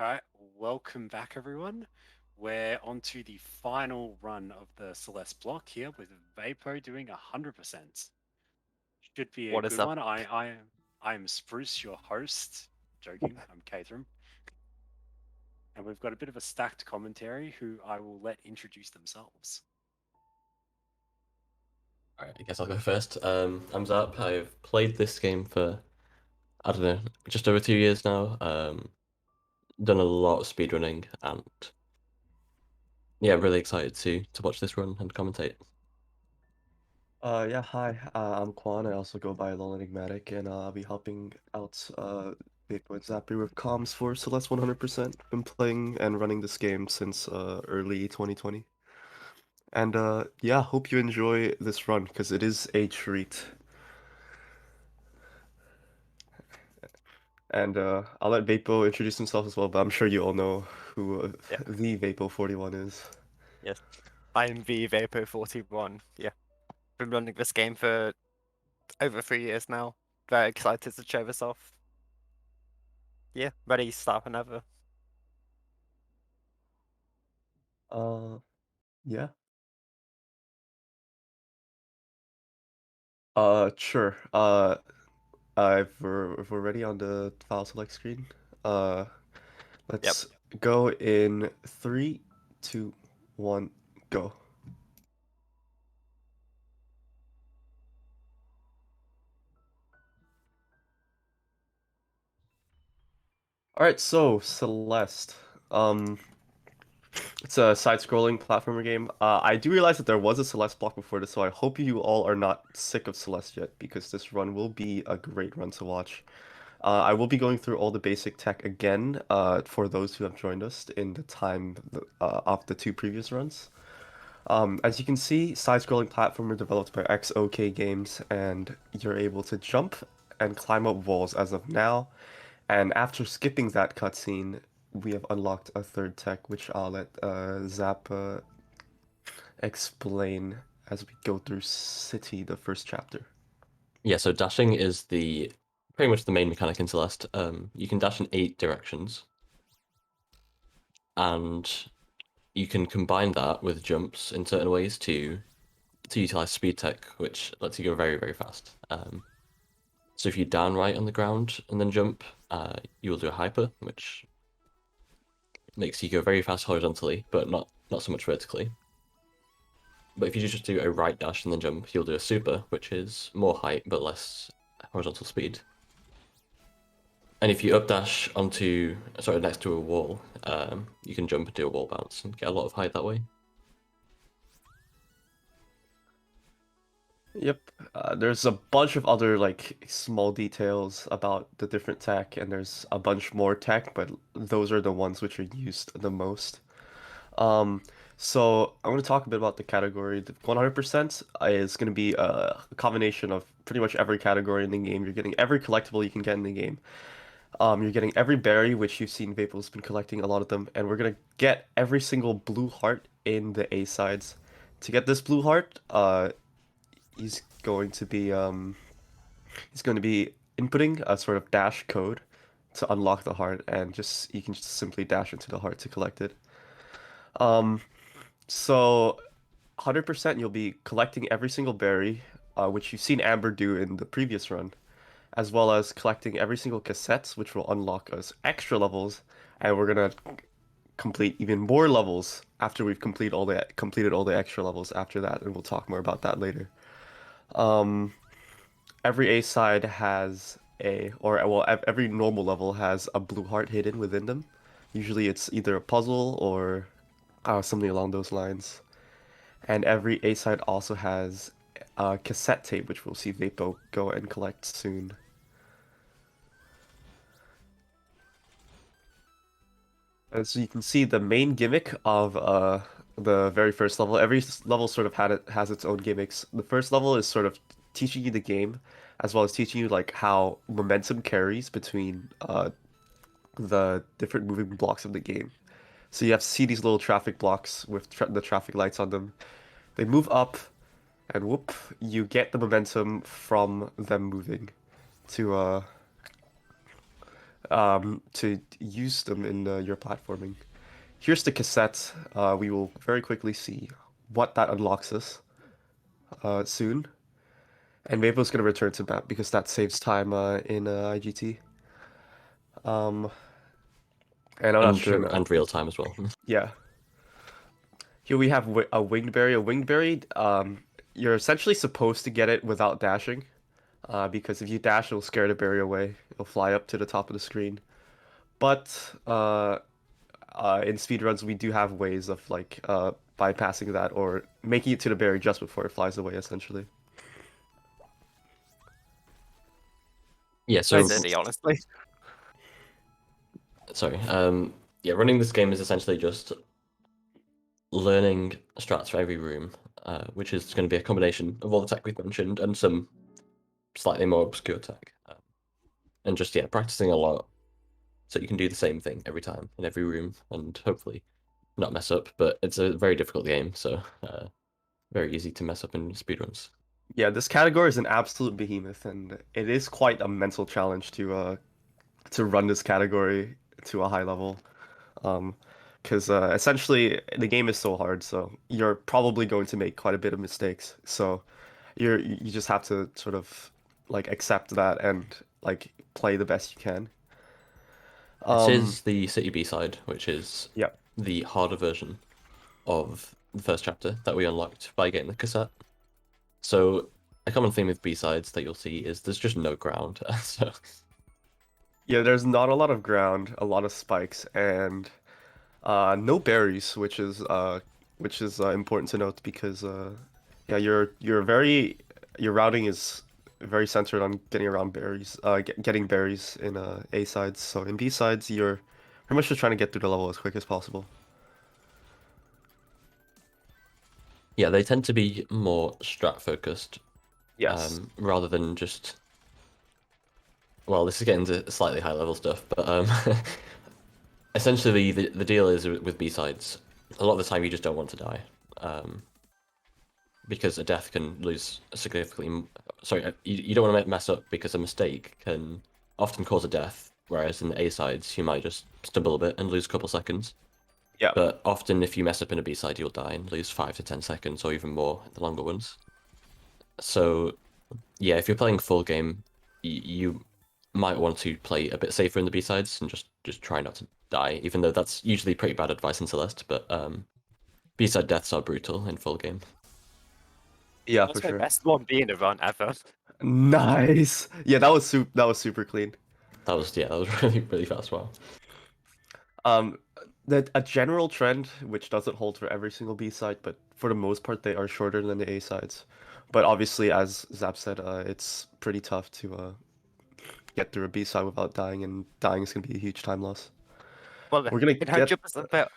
All right, welcome back, everyone. We're on to the final run of the Celeste block here with Vapo doing 100%. Should be a What is good up? one. I'm Spruce, your host. Joking, I'm Caterham. And we've got a bit of a stacked commentary who I will let introduce themselves. All right, I guess I'll go first. I'm Zap. I've played this game for, I don't know, just over 2 years now. Done a lot of speedrunning and yeah, really excited to watch this run and commentate. Yeah, hi. I'm Quan. I also go by Lol Enigmatic, and I'll be helping out Bitcoin Zapper with comms for Celeste 100%. Been playing and running this game since early 2020. And yeah, hope you enjoy this run because it is a treat. And I'll let Vapo introduce himself as well, but I'm sure you all know who Yeah, the Vapo 41 is. yes. I'm the Vapo 41. Yeah. Been running this game for over 3 years now. Very excited to show this off. Yeah, ready to start whenever. Uh, yeah. Sure. If we're ready on the file select screen, uh, Yep. let's go in three, two, one, go. All right, so Celeste. Um, it's a side-scrolling platformer game. I do realize that there was a Celeste block before this, so I hope you all are not sick of Celeste yet, because this run will be a great run to watch. I will be going through all the basic tech again, for those who have joined us in the time of the two previous runs. As you can see, side-scrolling platformer developed by XOK Games, and you're able to jump and climb up walls as of now. And after skipping that cutscene, we have unlocked a third tech, which I'll let Zap explain as we go through City, the first chapter. Yeah, so dashing is the pretty much the main mechanic in Celeste. You can dash in 8 directions, and you can combine that with jumps in certain ways to utilize speed tech, which lets you go very, very fast. So if you down right on the ground and then jump, you will do a hyper, which makes you go very fast horizontally, but not so much vertically. But if you just do a right dash and then jump, you'll do a super, which is more height but less horizontal speed. And if you updash next to a wall, you can jump and do a wall bounce and get a lot of height that way. Yep, there's a bunch of other like small details about the different tech, and there's a bunch more tech, but those are the ones which are used the most. Um, so I'm going to talk a bit about the category. The 100% is going to be a combination of pretty much every category in the game. You're getting every collectible you can get in the game. You're getting every berry, which you've seen Vapo's been collecting a lot of them, and we're gonna get every single blue heart in the A sides. To get this blue heart, he's going to be he's going to be inputting a sort of dash code to unlock the heart, and just you can just simply dash into the heart to collect it. Um, so 100% you'll be collecting every single berry, which you've seen Amber do in the previous run, as well as collecting every single cassette, which will unlock us extra levels, and we're gonna complete even more levels after we've completed all the extra levels after that, and we'll talk more about that later. Um, every A side has every normal level has a blue heart hidden within them. Usually it's either a puzzle or something along those lines. And every A side also has a cassette tape, which we'll see Vapo go and collect soon. As you can see, the main gimmick of the very first level, level sort of has its own gimmicks. The first level is sort of teaching you the game, as well as teaching you like how momentum carries between the different moving blocks of the game. So you have to see these little traffic blocks with the traffic lights on them. They move up, and whoop, you get the momentum from them moving to to use them in your platforming. Here's the cassette. We will very quickly see what that unlocks us soon. And Vapo's gonna return to map because that saves time in IGT. Um, and I'm not sure now. And real time as well. Yeah. Here we have a winged berry. A winged berry, you're essentially supposed to get it without dashing, because if you dash, it'll scare the berry away. It'll fly up to the top of the screen. But in speedruns, we do have ways of like bypassing that or making it to the berry just before it flies away, essentially. Yeah, So so silly, honestly. sorry. Yeah, running this game is essentially just learning strats for every room, which is going to be a combination of all the tech we've mentioned and some slightly more obscure tech, and just practicing a lot so you can do the same thing every time in every room and hopefully not mess up. But it's a very difficult game, so very easy to mess up in speedruns. Yeah, this category is an absolute behemoth, and it is quite a mental challenge to run this category to a high level. Because essentially the game is so hard, so you're probably going to make quite a bit of mistakes. So you just have to sort of like accept that and like play the best you can. This is the City B-side, which is Yeah. the harder version of the first chapter that we unlocked by getting the cassette. So a common theme with B-sides that you'll see is there's just no ground. So Yeah, there's not a lot of ground, a lot of spikes, and no berries, which is important to note because yeah, your routing is very centered on getting around berries, getting berries in A sides. So in B sides, you're pretty much just trying to get through the level as quick as possible. yeah, they tend to be more strat focused, Yes. rather than just. Well, this is getting to slightly high level stuff, but essentially the deal is with B-sides, a lot of the time you just don't want to die, because a death can lose significantly. Sorry, you don't want to mess up because a mistake can often cause a death, whereas in the A-sides you might just stumble a bit and lose a couple seconds. Yeah. But often if you mess up in a B-side, you'll die and lose 5 to 10 seconds or even more in the longer ones. So yeah, if you're playing full game, you might want to play a bit safer in the B-sides and just try not to die, even though that's usually pretty bad advice in Celeste, but B-side deaths are brutal in full game. Yeah, for That's my sure. best one being a run ever. Nice. Yeah, that was super clean. That was really, really fast. Wow. Um, a general trend, which doesn't hold for every single B side, but for the most part, they are shorter than the A sides. But obviously, as Zap said, it's pretty tough to get through a B side without dying, and dying is gonna be a huge time loss. Well, We're gonna in get 100% they're,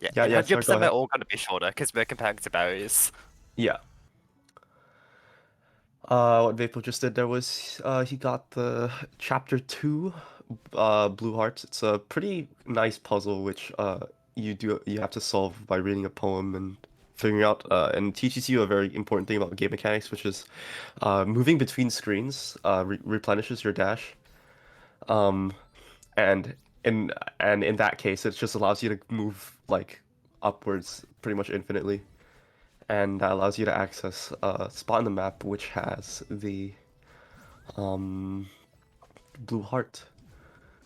yeah, yeah, in yeah. Sorry, 100% go they're ahead. all going to be shorter because we're comparing to berries. Yeah. What Vapo just did there was he got the chapter 2 Blue Hearts. It's a pretty nice puzzle which you have to solve by reading a poem and figuring out and teaches you a very important thing about game mechanics, which is moving between screens replenishes your dash. Um and in that case it just allows you to move like upwards pretty much infinitely, and that allows you to access a spot in the map which has the um, blue heart.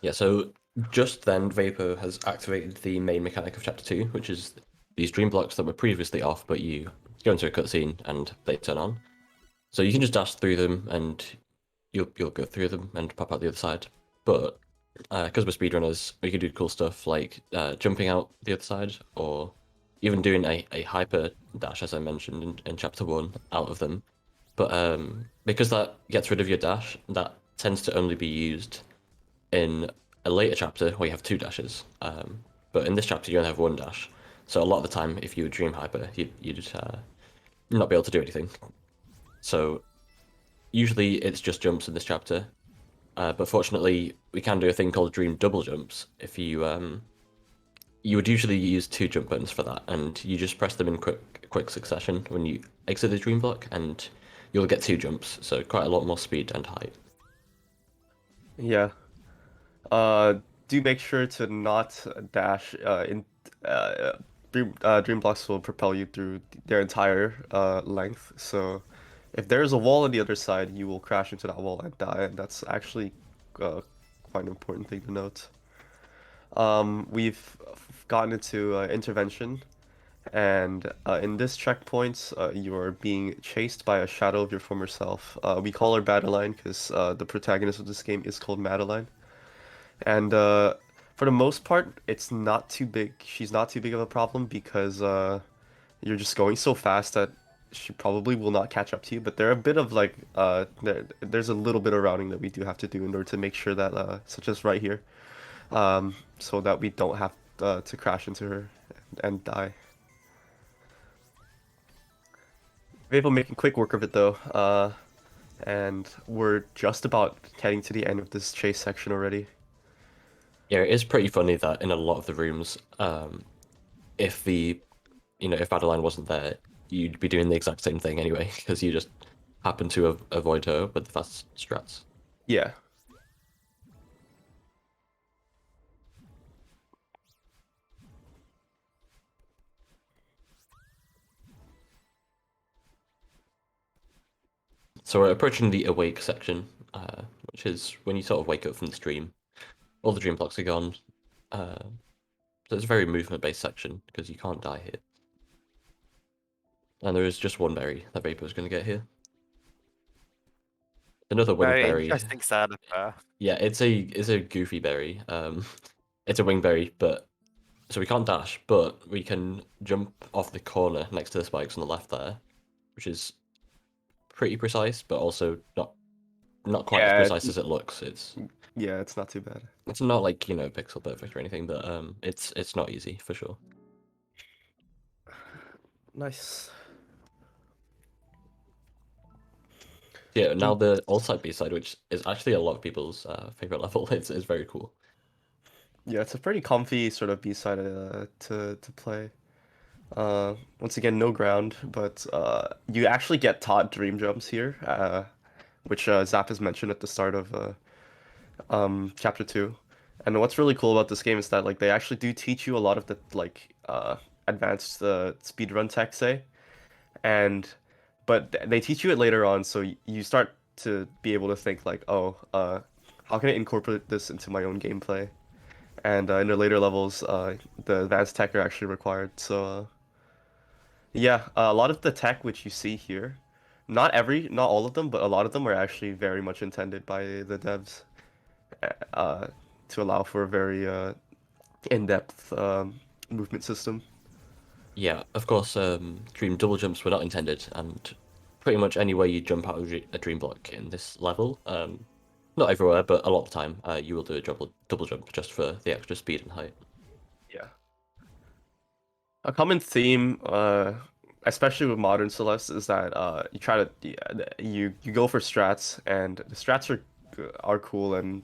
Yeah, so just then Vapo has activated the main mechanic of Chapter 2, which is these dream blocks that were previously off, but you go into a cutscene and they turn on. So you can just dash through them and you'll go through them and pop out the other side. But because we're speedrunners, we can do cool stuff like jumping out the other side or even doing a hyper dash, as I mentioned in Chapter 1, out of them. But because that gets rid of your dash, that tends to only be used in a later chapter where you have 2 dashes. But in this chapter, you only have 1 dash. So a lot of the time, if you would dream hyper, you'd not be able to do anything. So usually it's just jumps in this chapter. But fortunately, we can do a thing called dream double jumps. If you would usually use 2 jump buttons for that, and you just press them in quick succession when you exit the dream block, and you'll get 2 jumps. So quite a lot more speed and height. Yeah. Do make sure to not dash. Dream blocks will propel you through their entire length. So, if there is a wall on the other side, you will crash into that wall and die. And that's actually quite an important thing to note. We've gotten into intervention, and in this checkpoint, you are being chased by a shadow of your former self. We call her Madeline because the protagonist of this game is called Madeline. And for the most part, it's not too big. She's not too big of a problem because you're just going so fast that she probably will not catch up to you. But there are a bit of like there's a little bit of routing that we do have to do in order to make sure that such as right here, so that we don't have to crash into her and die. We're able to make quick work of it though, and we're just about heading to the end of this chase section already. Yeah, it is pretty funny that in a lot of the rooms, if if Madeline wasn't there, you'd be doing the exact same thing anyway, because you just happen to avoid her with the fast strats. Yeah. So we're approaching the awake section, which is when you sort of wake up from the stream. All the dream blocks are gone. So it's a very movement-based section because you can't die here. And there is just one berry that Vapo is going to get here. Another winged Very berry. interesting setup. Yeah, it's a goofy berry. It's a wing berry, but so we can't dash, but we can jump off the corner next to the spikes on the left there, which is pretty precise, but also not quite as Yeah. precise as it looks. Yeah, it's not too bad. It's not like pixel perfect or anything, but it's not easy for sure. Nice. Yeah, now the all-side B-side, which is actually a lot of people's favorite level, is very cool. Yeah, it's a pretty comfy sort of B-side to play. Once again, no ground, but you actually get taught dream jumps here, which Zap has mentioned at the start of chapter 2. And what's really cool about this game is that like they actually do teach you a lot of the like advanced speedrun tech, say, and they teach you it later on, so you start to be able to think like, oh, how can I incorporate this into my own gameplay? And in the later levels, the advanced tech are actually required. So yeah, a lot of the tech which you see here, not all of them, but a lot of them are actually very much intended by the devs uh, to allow for a very in-depth movement system. Yeah, of course, dream double jumps were not intended, and pretty much anywhere you jump out of a dream block in this level, not everywhere, but a lot of the time, you will do a double jump just for the extra speed and height. Yeah. A common theme, especially with modern Celeste, is that you try to you go for strats, and the strats are cool, and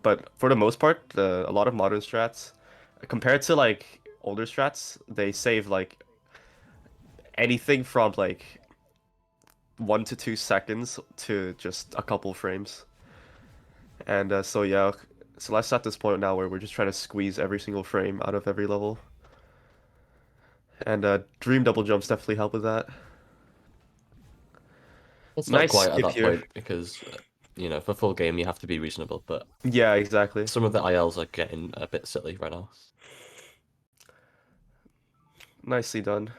but for the most part, a lot of modern strats, compared to like older strats, they save like anything from like 1 to 2 seconds to just a couple frames. And so yeah, Celeste's at this point now where we're just trying to squeeze every single frame out of every level. And dream double jumps definitely help with that. It's not Nice quite at skip that here. point because, for full game you have to be reasonable, but Yeah, exactly. some of the ILs are getting a bit silly right now. Nicely done.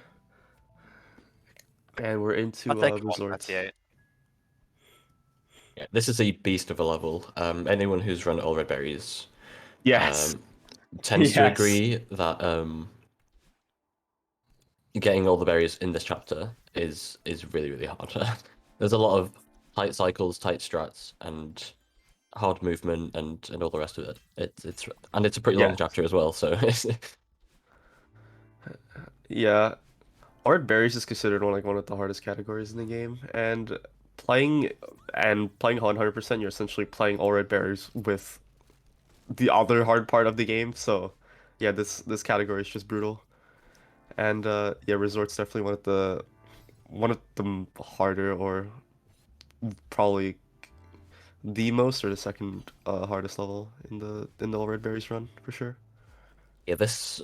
And we're into I think resorts. 138. Yeah, this is a beast of a level. Anyone who's run all red berries Yes. tends to Yes. agree that getting all the berries in this chapter is really, really hard. There's a lot of tight cycles, tight strats, and hard movement and all the rest of it. It's a pretty long Yeah. chapter as well, so Yeah. Art berries is considered one of the hardest categories in the game, and playing playing 100%, you're essentially playing all red berries with the other hard part of the game. So, yeah, this category is just brutal. And yeah, resort's definitely one of the harder or probably the most or the second hardest level in the All Red Berries run for sure. Yeah, this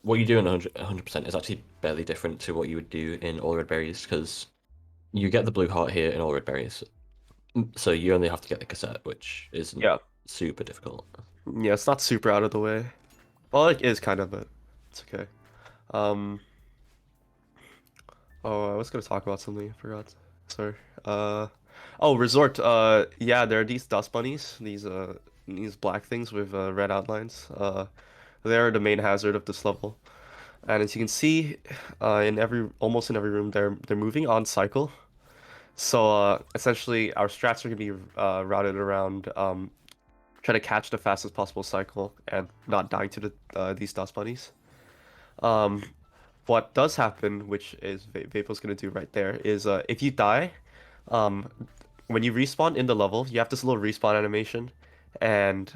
what you do in 100% is actually barely different to what you would do in All Red Berries because you get the blue heart here in All Red Berries, so you only have to get the cassette, which isn't Yeah. super difficult. Yeah, it's not super out of the way. Well, it is kind of, but it's okay. Um, oh, I was gonna talk about something. I forgot. Sorry. Oh, resort. Yeah, there are these dust bunnies. These black things with red outlines. They're the main hazard of this level. And as you can see, in almost in every room, they're moving on cycle. So essentially, our strats are gonna be routed around trying to catch the fastest possible cycle and not dying to these dust bunnies. Um, what does happen, which is Vapo's gonna do right there, is if you die, um, when you respawn in the level, you have this little respawn animation, and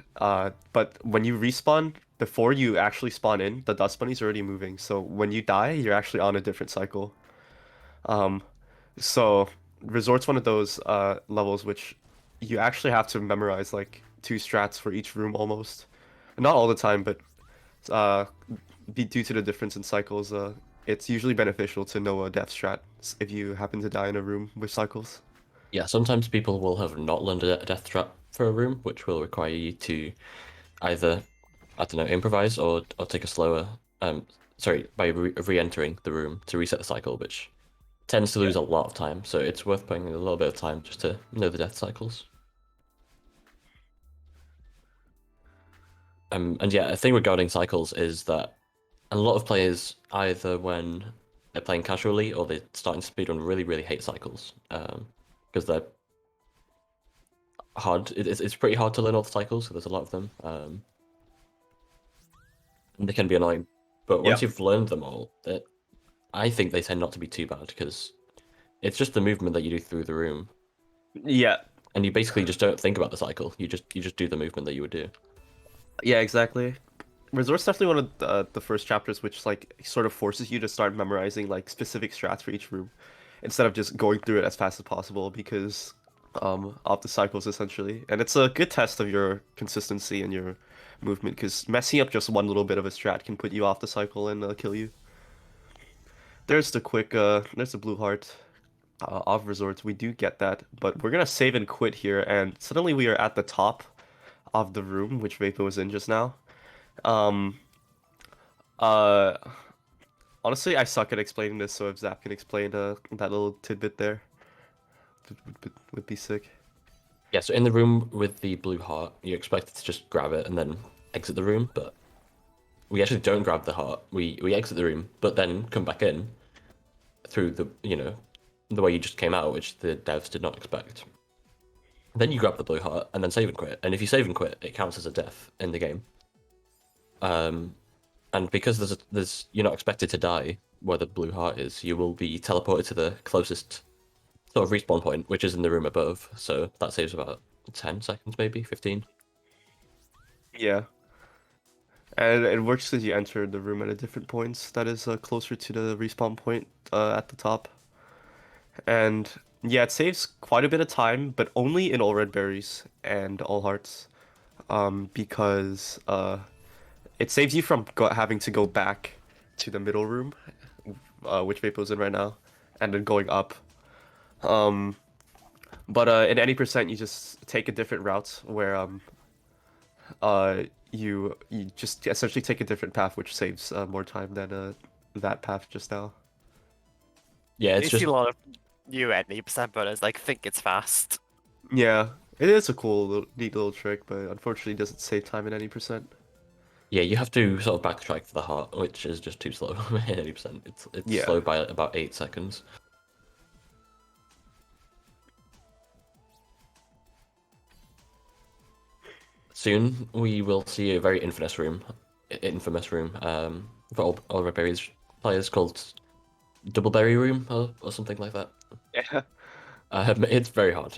but when you respawn before you actually spawn in, the dust bunny's already moving. So when you die, you're actually on a different cycle. Um, so Resort's one of those levels which you actually have to memorize like two strats for each room almost. Not all the time, but uh, due to the difference in cycles, it's usually beneficial to know a death strat if you happen to die in a room with cycles. Yeah, sometimes people will have not learned a death trap for a room, which will require you to either, I don't know, improvise or take a slower, sorry, by re-entering the room to reset the cycle, which tends to lose a lot of time. So it's worth putting in a little bit of time just to know the death cycles. And yeah, a thing regarding cycles is that a lot of players, either when they're playing casually or they're starting to speedrun, really, really hate cycles. Because they're hard. It's pretty hard to learn all the cycles, so there's a lot of them. And they can be annoying. But once you've learned them all, I think they tend not to be too bad because it's just the movement that you do through the room, Yeah, and you basically just don't think about the cycle. You just do the movement that you would do. yeah, exactly. Resort's definitely one of the first chapters which like sort of forces you to start memorizing like specific strats for each room instead of just going through it as fast as possible because of the cycles essentially. And it's a good test of your consistency and your movement because messing up just one little bit of a strat can put you off the cycle and kill you. There's the blue heart of resorts. We do get that, but we're gonna save and quit here, and suddenly we are at the top of the room which Vapo was in just now. Um, uh, Honestly, I suck at explaining this, so if Zap can explain that little tidbit there, would be sick. Yeah, so in the room with the blue heart, you expect to just grab it and then exit the room, but we actually don't grab the heart. We exit the room, but then come back in through the way you just came out, which the devs did not expect. Then you grab the blue heart and then save and quit. And if you save and quit, it counts as a death in the game. And because there's you're not expected to die where the blue heart is, you will be teleported to the closest sort of respawn point, which is in the room above. So that saves about 10 seconds, maybe 15. Yeah, and it works as you enter the room at a different points that is closer to the respawn point at the top. And yeah, it saves quite a bit of time, but only in all red berries and all hearts, because it saves you from having to go back to the middle room, which Vapo's in right now, and then going up. Um, but in any percent, you just take a different route where you just essentially take a different path, which saves more time than that path just now. Yeah, You it's see just a lot of new 80% butters like think it's fast. Yeah, it is a neat little trick, but unfortunately, it doesn't save time in any percent. yeah, you have to sort of backtrack for the heart, which is just too slow. 80%. It's Yeah. slow by about 8 seconds. Soon we will see a very infamous room for all Rebellious players called Double Berry Room or something like that. Yeah. It's very hard.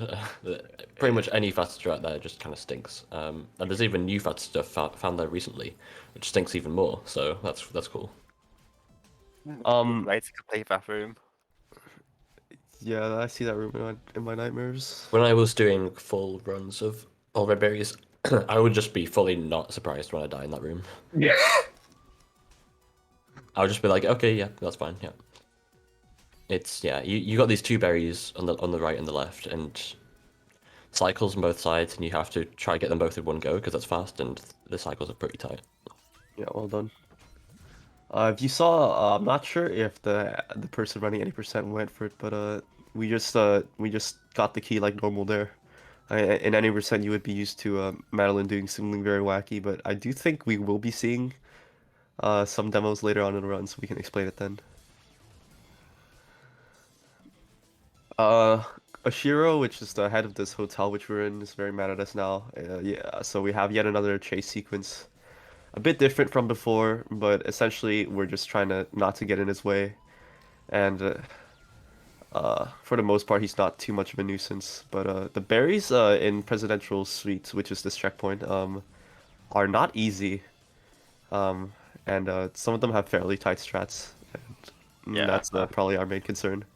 Pretty much any fast strat there just kind of stinks. And there's even new fast stuff found there recently, which stinks even more. So that's cool. Way to complete that room. Yeah, I see that room in my nightmares. When I was doing full runs of all red berries, I would just be fully not surprised when I die in that room. Yeah. I would just be like, okay, yeah, that's fine, yeah. It's yeah, you got these two berries on the right and the left, and cycles on both sides, and you have to try to get them both in one go because that's fast, and the cycles are pretty tight. Yeah, well done. If you saw, I'm not sure if the person running 80% went for it, but we just got the key like normal there. In any percent, you would be used to Madeline doing something very wacky, but I do think we will be seeing some demos later on in the run, so we can explain it then. Uh, Oshiro, which is the head of this hotel which we're in, is very mad at us now. Yeah, so we have yet another chase sequence. A bit different from before, but essentially we're just trying to not to get in his way. And for the most part, he's not too much of a nuisance. But the berries in Presidential Suite, which is this checkpoint, are not easy. Um, and some of them have fairly tight strats. And Yeah. that's probably our main concern.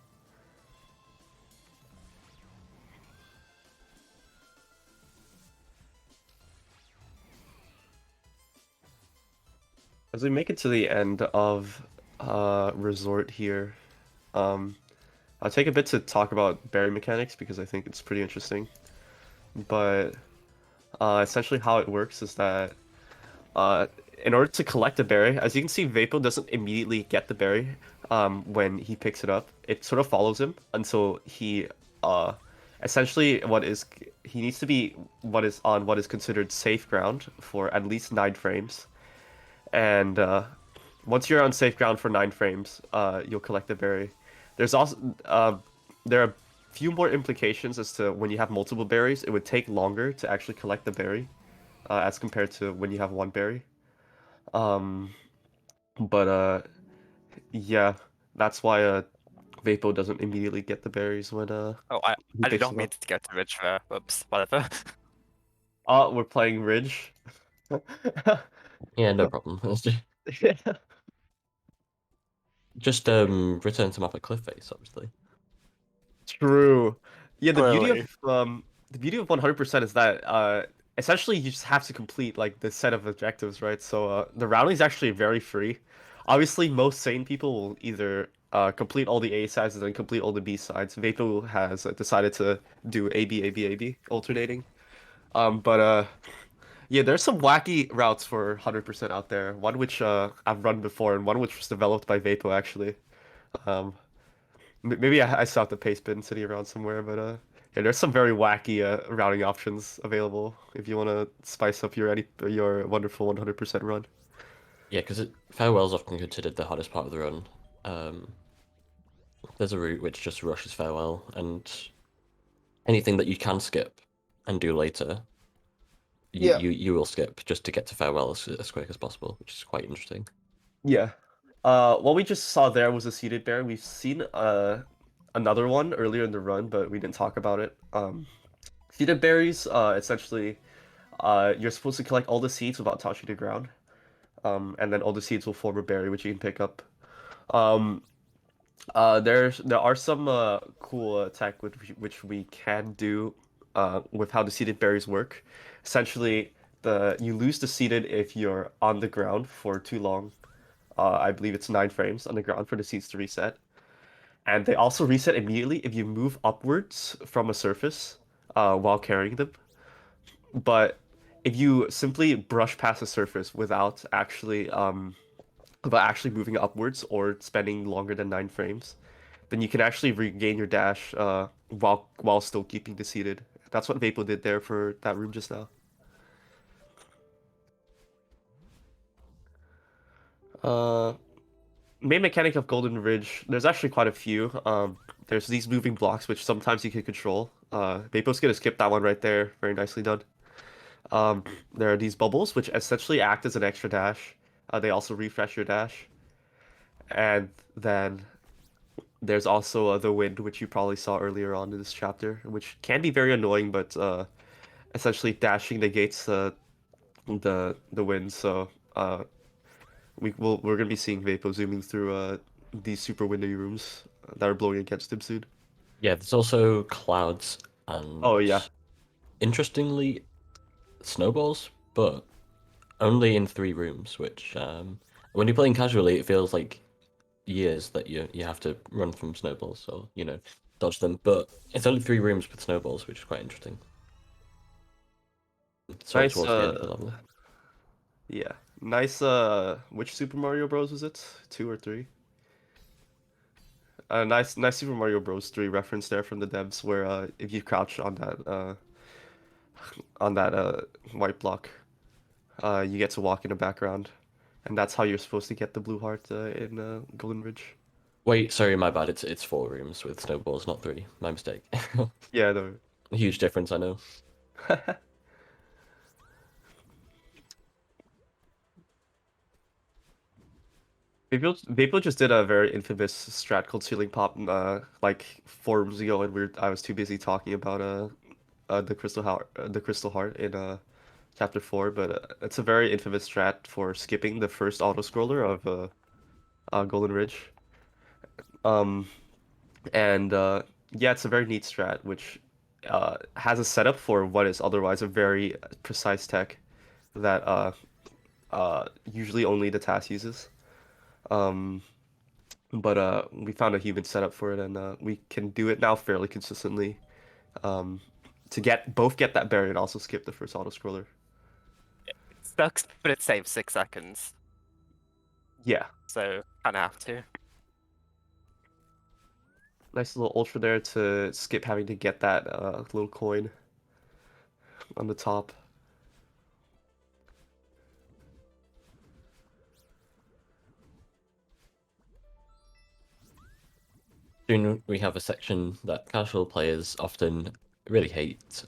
As we make it to the end of Resort here, I'll take a bit to talk about berry mechanics because I think it's pretty interesting. But essentially how it works is that uh, in order to collect a berry, as you can see, Vapo doesn't immediately get the berry when he picks it up. It sort of follows him until he essentially he needs to be what is considered safe ground for at least 9 frames. And once you're on safe ground for 9 frames, you'll collect the berry. There's also there are a few more implications as to when you have multiple berries. It would take longer to actually collect the berry as compared to when you have one berry. Um, but yeah, that's why Vapo doesn't immediately get the berries when Oh, he I did picks not them mean up. to go to Ridge there. Whoops, whatever. Oh, we're playing Ridge. Yeah, no problem. Just return to map at Cliff Face, obviously. True. Yeah, Clearly. the beauty of 100% is that essentially you just have to complete like the set of objectives, right? So the routing is actually very free. Obviously, most sane people will either complete all the A sides and then complete all the B sides. Vapo has decided to do A B A B A B alternating. But yeah, there's some wacky routes for 100% out there. One which I've run before and one which was developed by Vapo actually. Um, Maybe I saw the paste bin sitting around somewhere, but yeah, there's some very wacky routing options available if you want to spice up your wonderful 100% run. Yeah, because Farewell's often considered the hardest part of the run. There's a route which just rushes Farewell, and anything that you can skip and do later, Yeah. you will skip just to get to Farewell as quick as possible, which is quite interesting. Yeah. What we just saw there was a seated bear. We've seen another one earlier in the run, but we didn't talk about it. Seated berries, essentially, you're supposed to collect all the seeds without touching the ground. And then all the seeds will form a berry, which you can pick up. Um, there are some cool tech which we can do with how the seeded berries work. Essentially, the you lose the seeded if you're on the ground for too long. I believe it's 9 frames on the ground for the seeds to reset. And they also reset immediately if you move upwards from a surface while carrying them. But if you simply brush past the surface without actually moving upwards or spending longer than 9 frames, then you can actually regain your dash while still keeping the seated. That's what Vapo did there for that room just now. Uh, Main mechanic of Golden Ridge, there's actually quite a few. There's these moving blocks which sometimes you can control. Vapo's gonna skip that one right there. Very nicely done. There are these bubbles which essentially act as an extra dash. They also refresh your dash. And then there's also the wind, which you probably saw earlier on in this chapter, which can be very annoying, but essentially dashing negates the wind. So we're gonna be seeing Vapo zooming through these super windy rooms that are blowing against him soon. Yeah, there's also clouds and Oh yeah. interestingly snowballs, but only in 3 rooms. Which when you're playing casually, it feels like years that you have to run from snowballs or dodge them. But it's only 3 rooms with snowballs, which is quite interesting. Sort of Nice. towards the end of the level. Yeah. Nice. Which Super Mario Bros. Was it? 2 or 3? Nice Super Mario Bros. 3 reference there from the devs, where if you crouch on that white block, you get to walk in the background, and that's how you're supposed to get the blue heart in Golden Ridge. Wait, sorry, my bad. It's 4 rooms with snowballs, not 3. My mistake. Yeah, no. Huge difference, I know. Vapo just did a very infamous strat called Ceiling Pop like 4 rooms ago, and I was too busy talking about the Crystal Heart in Chapter 4, but it's a very infamous strat for skipping the first auto scroller of Golden Ridge. Um, and yeah, it's a very neat strat which has a setup for what is otherwise a very precise tech that usually only the TAS uses. Um, but we found a human setup for it, and we can do it now fairly consistently. Um, to get that barrier and also skip the first auto scroller. It sucks, but it saves 6 seconds, Yeah, so kind of have to. nice little ultra there to skip having to get that little coin on the top. Soon we have a section that casual players often really hate,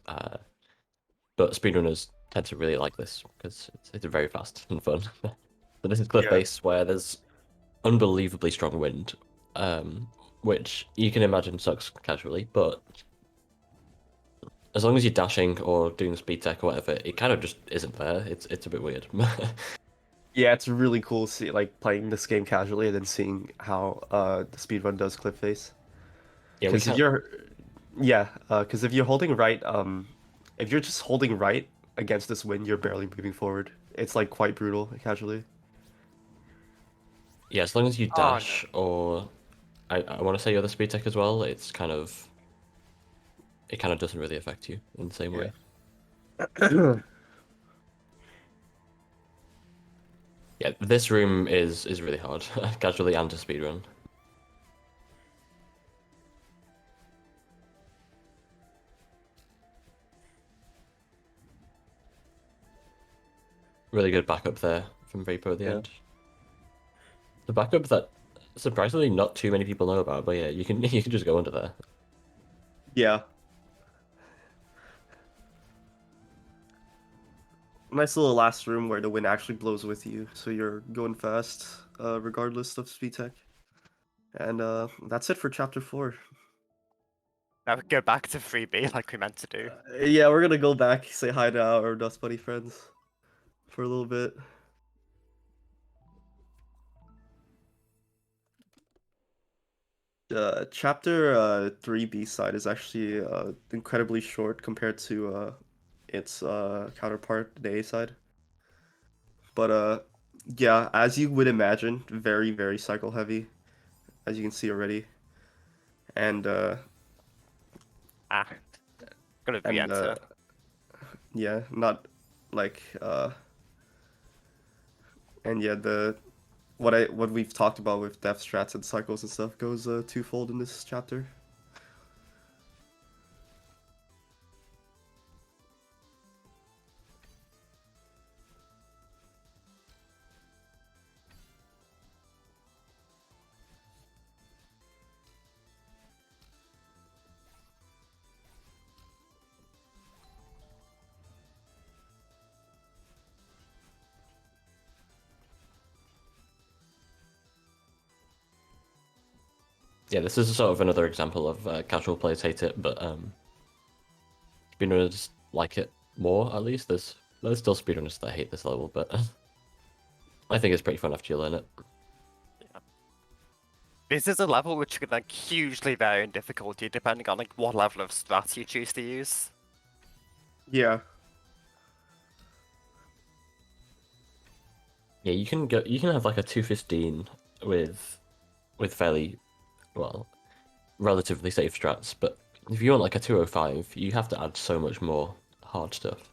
but speedrunners tend to really like this because it's very fast and fun. So this is cliff Yeah. face where there's unbelievably strong wind, which you can imagine sucks casually, but as long as you're dashing or doing speed tech or whatever, it kind of just isn't there. It's a bit weird. Yeah, it's really cool to see like playing this game casually and then seeing how the speedrun does clip face. Yeah, we Because can't. if you're holding right, if you're just holding right against this wind, you're barely moving forward. It's like quite brutal casually. Yeah, as long as you Oh no. dash or I want to say other speed tech as well, it kind of doesn't really affect you in the same way. Yeah, this room is really hard, casually and to speedrun. Really good backup there from Vapo at the Yeah. end. The backup that surprisingly not too many people know about, but yeah, you can you can just go under there. Yeah. Nice little last room where the wind actually blows with you, so you're going fast, regardless of speed tech. And that's it for chapter 4. Now we go back to 3B like we meant to do. Yeah, we're gonna go back, say hi to our Dust Buddy friends for a little bit. Chapter 3 B-side is actually incredibly short compared to its counterpart, the A-side. But yeah, as you would imagine, very, very cycle heavy, as you can see already. And Ah, gonna and re-enter. yeah, not like and yeah, the what we've talked about with depth strats and cycles and stuff goes twofold in this chapter. Yeah, this is sort of another example of casual players hate it, but speedrunners like it more at least. There's still speedrunners that hate this level, but I think it's pretty fun after you learn it. This is a level which could like hugely vary in difficulty depending on like what level of strats you choose to use. Yeah. Yeah, you can go. You can have like a 215 with fairly well, relatively safe strats, but if you want like a 205, you have to add so much more hard stuff.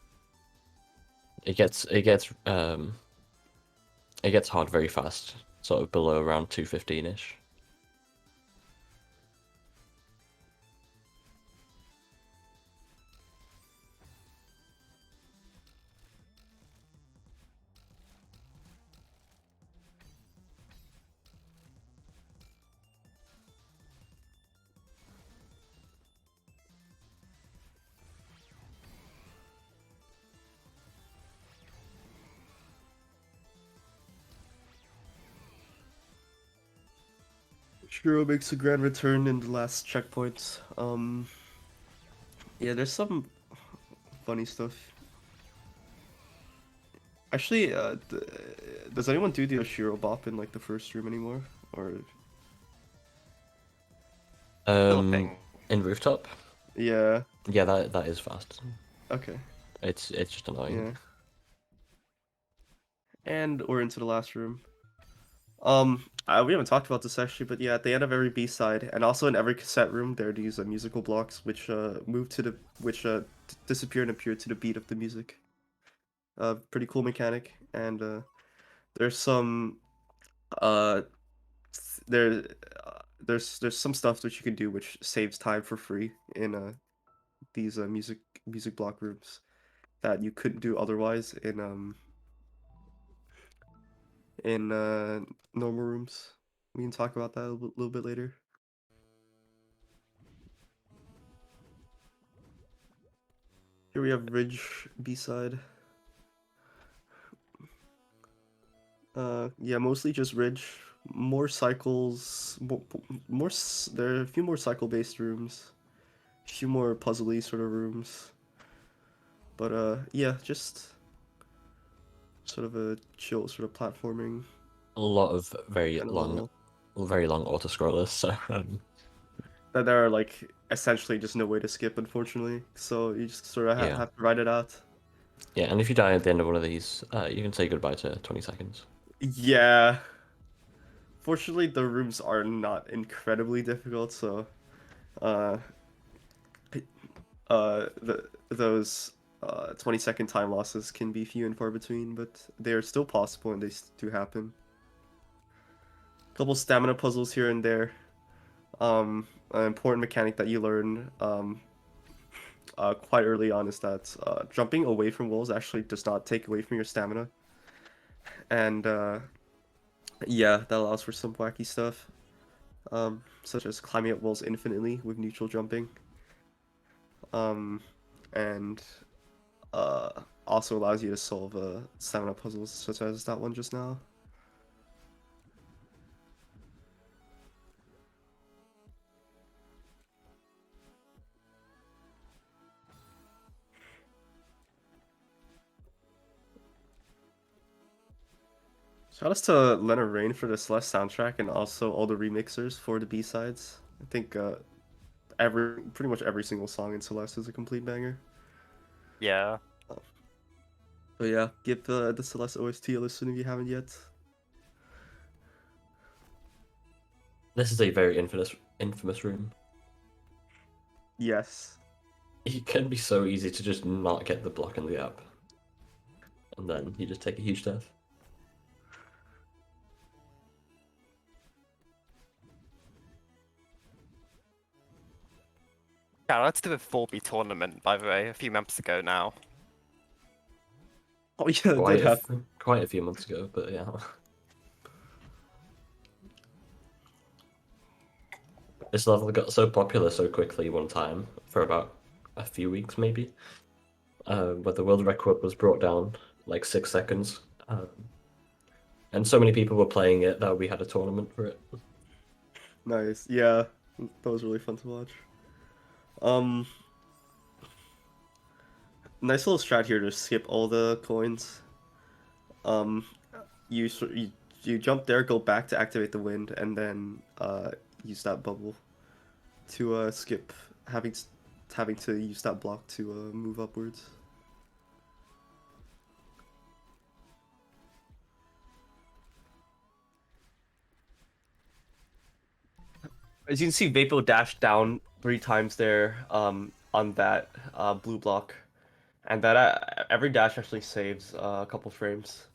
It gets hard very fast, sort of below around 215-ish. Shiro makes a grand return in the last checkpoint. Yeah, there's some funny stuff. Actually, does anyone do the Shiro bop in like the first room anymore? Or Still a thing. In rooftop, yeah, yeah, that is fast. okay, It's just annoying. yeah. And we're into the last room. We haven't talked about this actually, but yeah, at the end of every B side, and also in every cassette room, there are these musical blocks which move to the disappear and appear to the beat of the music. Pretty cool mechanic, and there's some uh there there's some stuff that you can do which saves time for free in these music block rooms that you couldn't do otherwise in normal rooms. We can talk about that a little bit later. Here we have Ridge B-side. Yeah, mostly just Ridge. More cycles, there are a few more cycle-based rooms. A few more puzzly sort of rooms. But yeah, just sort of a chill sort of platforming A lot of very kind of long, level. very long auto scrollers. So That there are like essentially just no way to skip, unfortunately. So you just sort of yeah, have to ride it out. yeah. And if you die at the end of one of these, you can say goodbye to 20 seconds. Yeah. Fortunately, the rooms are not incredibly difficult, so uh, those 20-second time losses can be few and far between, but they are still possible and they do happen. Couple stamina puzzles here and there. An important mechanic that you learn quite early on is that jumping away from walls actually does not take away from your stamina, and yeah, that allows for some wacky stuff, such as climbing up walls infinitely with neutral jumping, and also allows you to solve stamina puzzles such as that one just now. Shout outs to Leonard Rain for the Celeste soundtrack and also all the remixers for the B-sides. I think pretty much every single song in Celeste is a complete banger. Yeah. But yeah, give the Celeste OST a listen if you haven't yet. This is a very infamous room. Yes. It can be so easy to just not get the block in the app, and then you just take a huge death. Yeah, let's do a 4B tournament, by the way, a few months ago now. Oh yeah, it did happen. Quite a few months ago, but yeah. This level got so popular so quickly one time, for about a few weeks maybe, where the world record was brought down like 6 seconds. And so many people were playing it that we had a tournament for it. Nice. Yeah, that was really fun to watch. Um, Nice little strat here to skip all the coins. Um, you you jump there, go back to activate the wind, and then use that bubble to skip having to use that block to move upwards. As you can see, Vapo dashed down 3 times there on that blue block, and that every dash actually saves a couple frames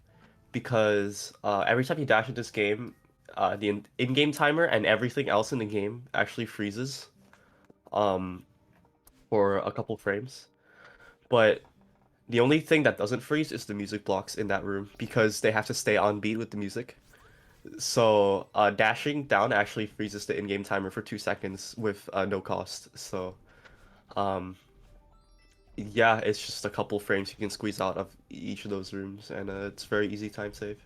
because every time you dash in this game, the in-game timer and everything else in the game actually freezes um, for a couple frames. But the only thing that doesn't freeze is the music blocks in that room because they have to stay on beat with the music. So dashing down actually freezes the in-game timer for 2 seconds with no cost. So um, yeah, it's just a couple frames you can squeeze out of each of those rooms, and it's very easy time save.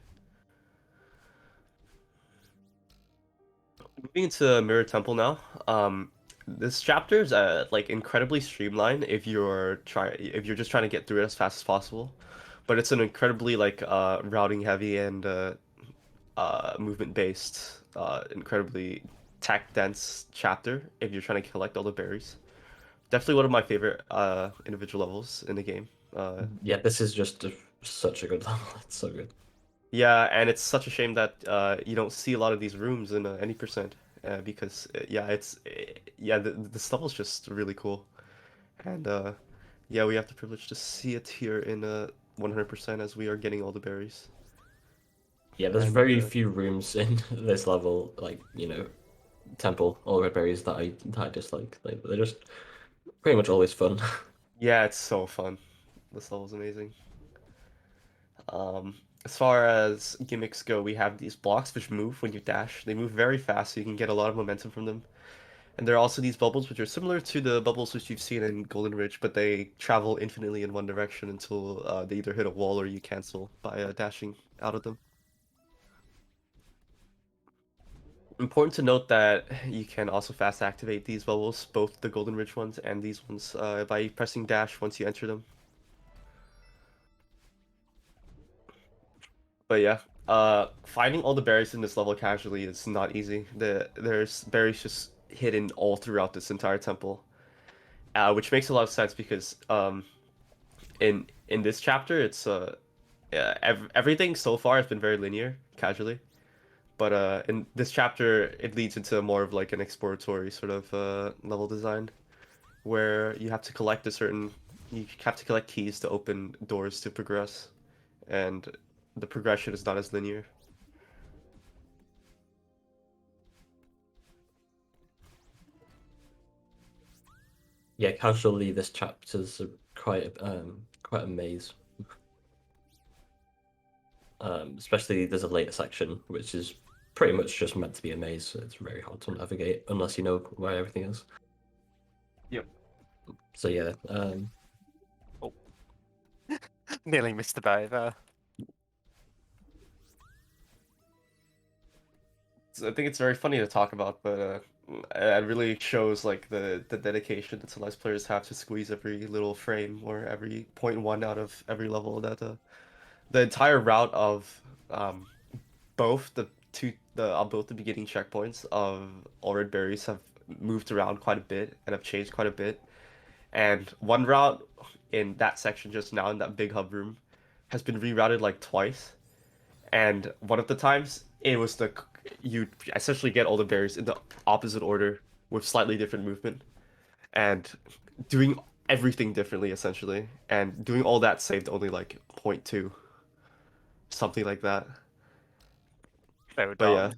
Moving into Mirror Temple now. This chapter is like incredibly streamlined if you're just trying to get through it as fast as possible, but it's an incredibly like routing heavy and movement based, incredibly tech dense chapter if you're trying to collect all the berries. Definitely one of my favorite individual levels in the game. Yeah, this is just such a good level. It's so good. Yeah, and it's such a shame that you don't see a lot of these rooms in any percent because yeah, this level's just really cool, and yeah, we have the privilege to see it here in 100% as we are getting all the berries. Yeah, there's And very few rooms in this level, like, temple or red berries that I dislike. They're just pretty much always fun. yeah, it's so fun. This level's amazing. Um, as far as gimmicks go, we have these blocks which move when you dash. They move very fast, so you can get a lot of momentum from them. And there are also these bubbles which are similar to the bubbles which you've seen in Golden Ridge, but they travel infinitely in one direction until they either hit a wall or you cancel by dashing out of them. Important to note that you can also fast activate these bubbles, both the Golden Ridge ones and these ones, by pressing dash once you enter them. But yeah, finding all the berries in this level casually is not easy. There's berries just hidden all throughout this entire temple, which makes a lot of sense because in this chapter it's yeah, everything so far has been very linear, casually. But in this chapter, it leads into more of like an exploratory sort of level design, where you have to collect keys to open doors to progress, and the progression is not as linear. Yeah, casually this chapter's quite a maze. Especially there's a later section which is pretty much just meant to be a maze, so it's very hard to navigate unless you know where everything is. Yep. So yeah, Nearly missed the boat there. I think it's very funny to talk about, but it really shows like the dedication that Celeste players have to squeeze every little frame or every point one out of every level. That the entire route of um, both the beginning checkpoints of All Red Berries have moved around quite a bit and have changed quite a bit. And one route in that section just now in that big hub room has been rerouted like twice. And one of the times it was you essentially get all the berries in the opposite order with slightly different movement and doing everything differently essentially. And doing all that saved only like 0.2, something like that. So But yeah. dumb.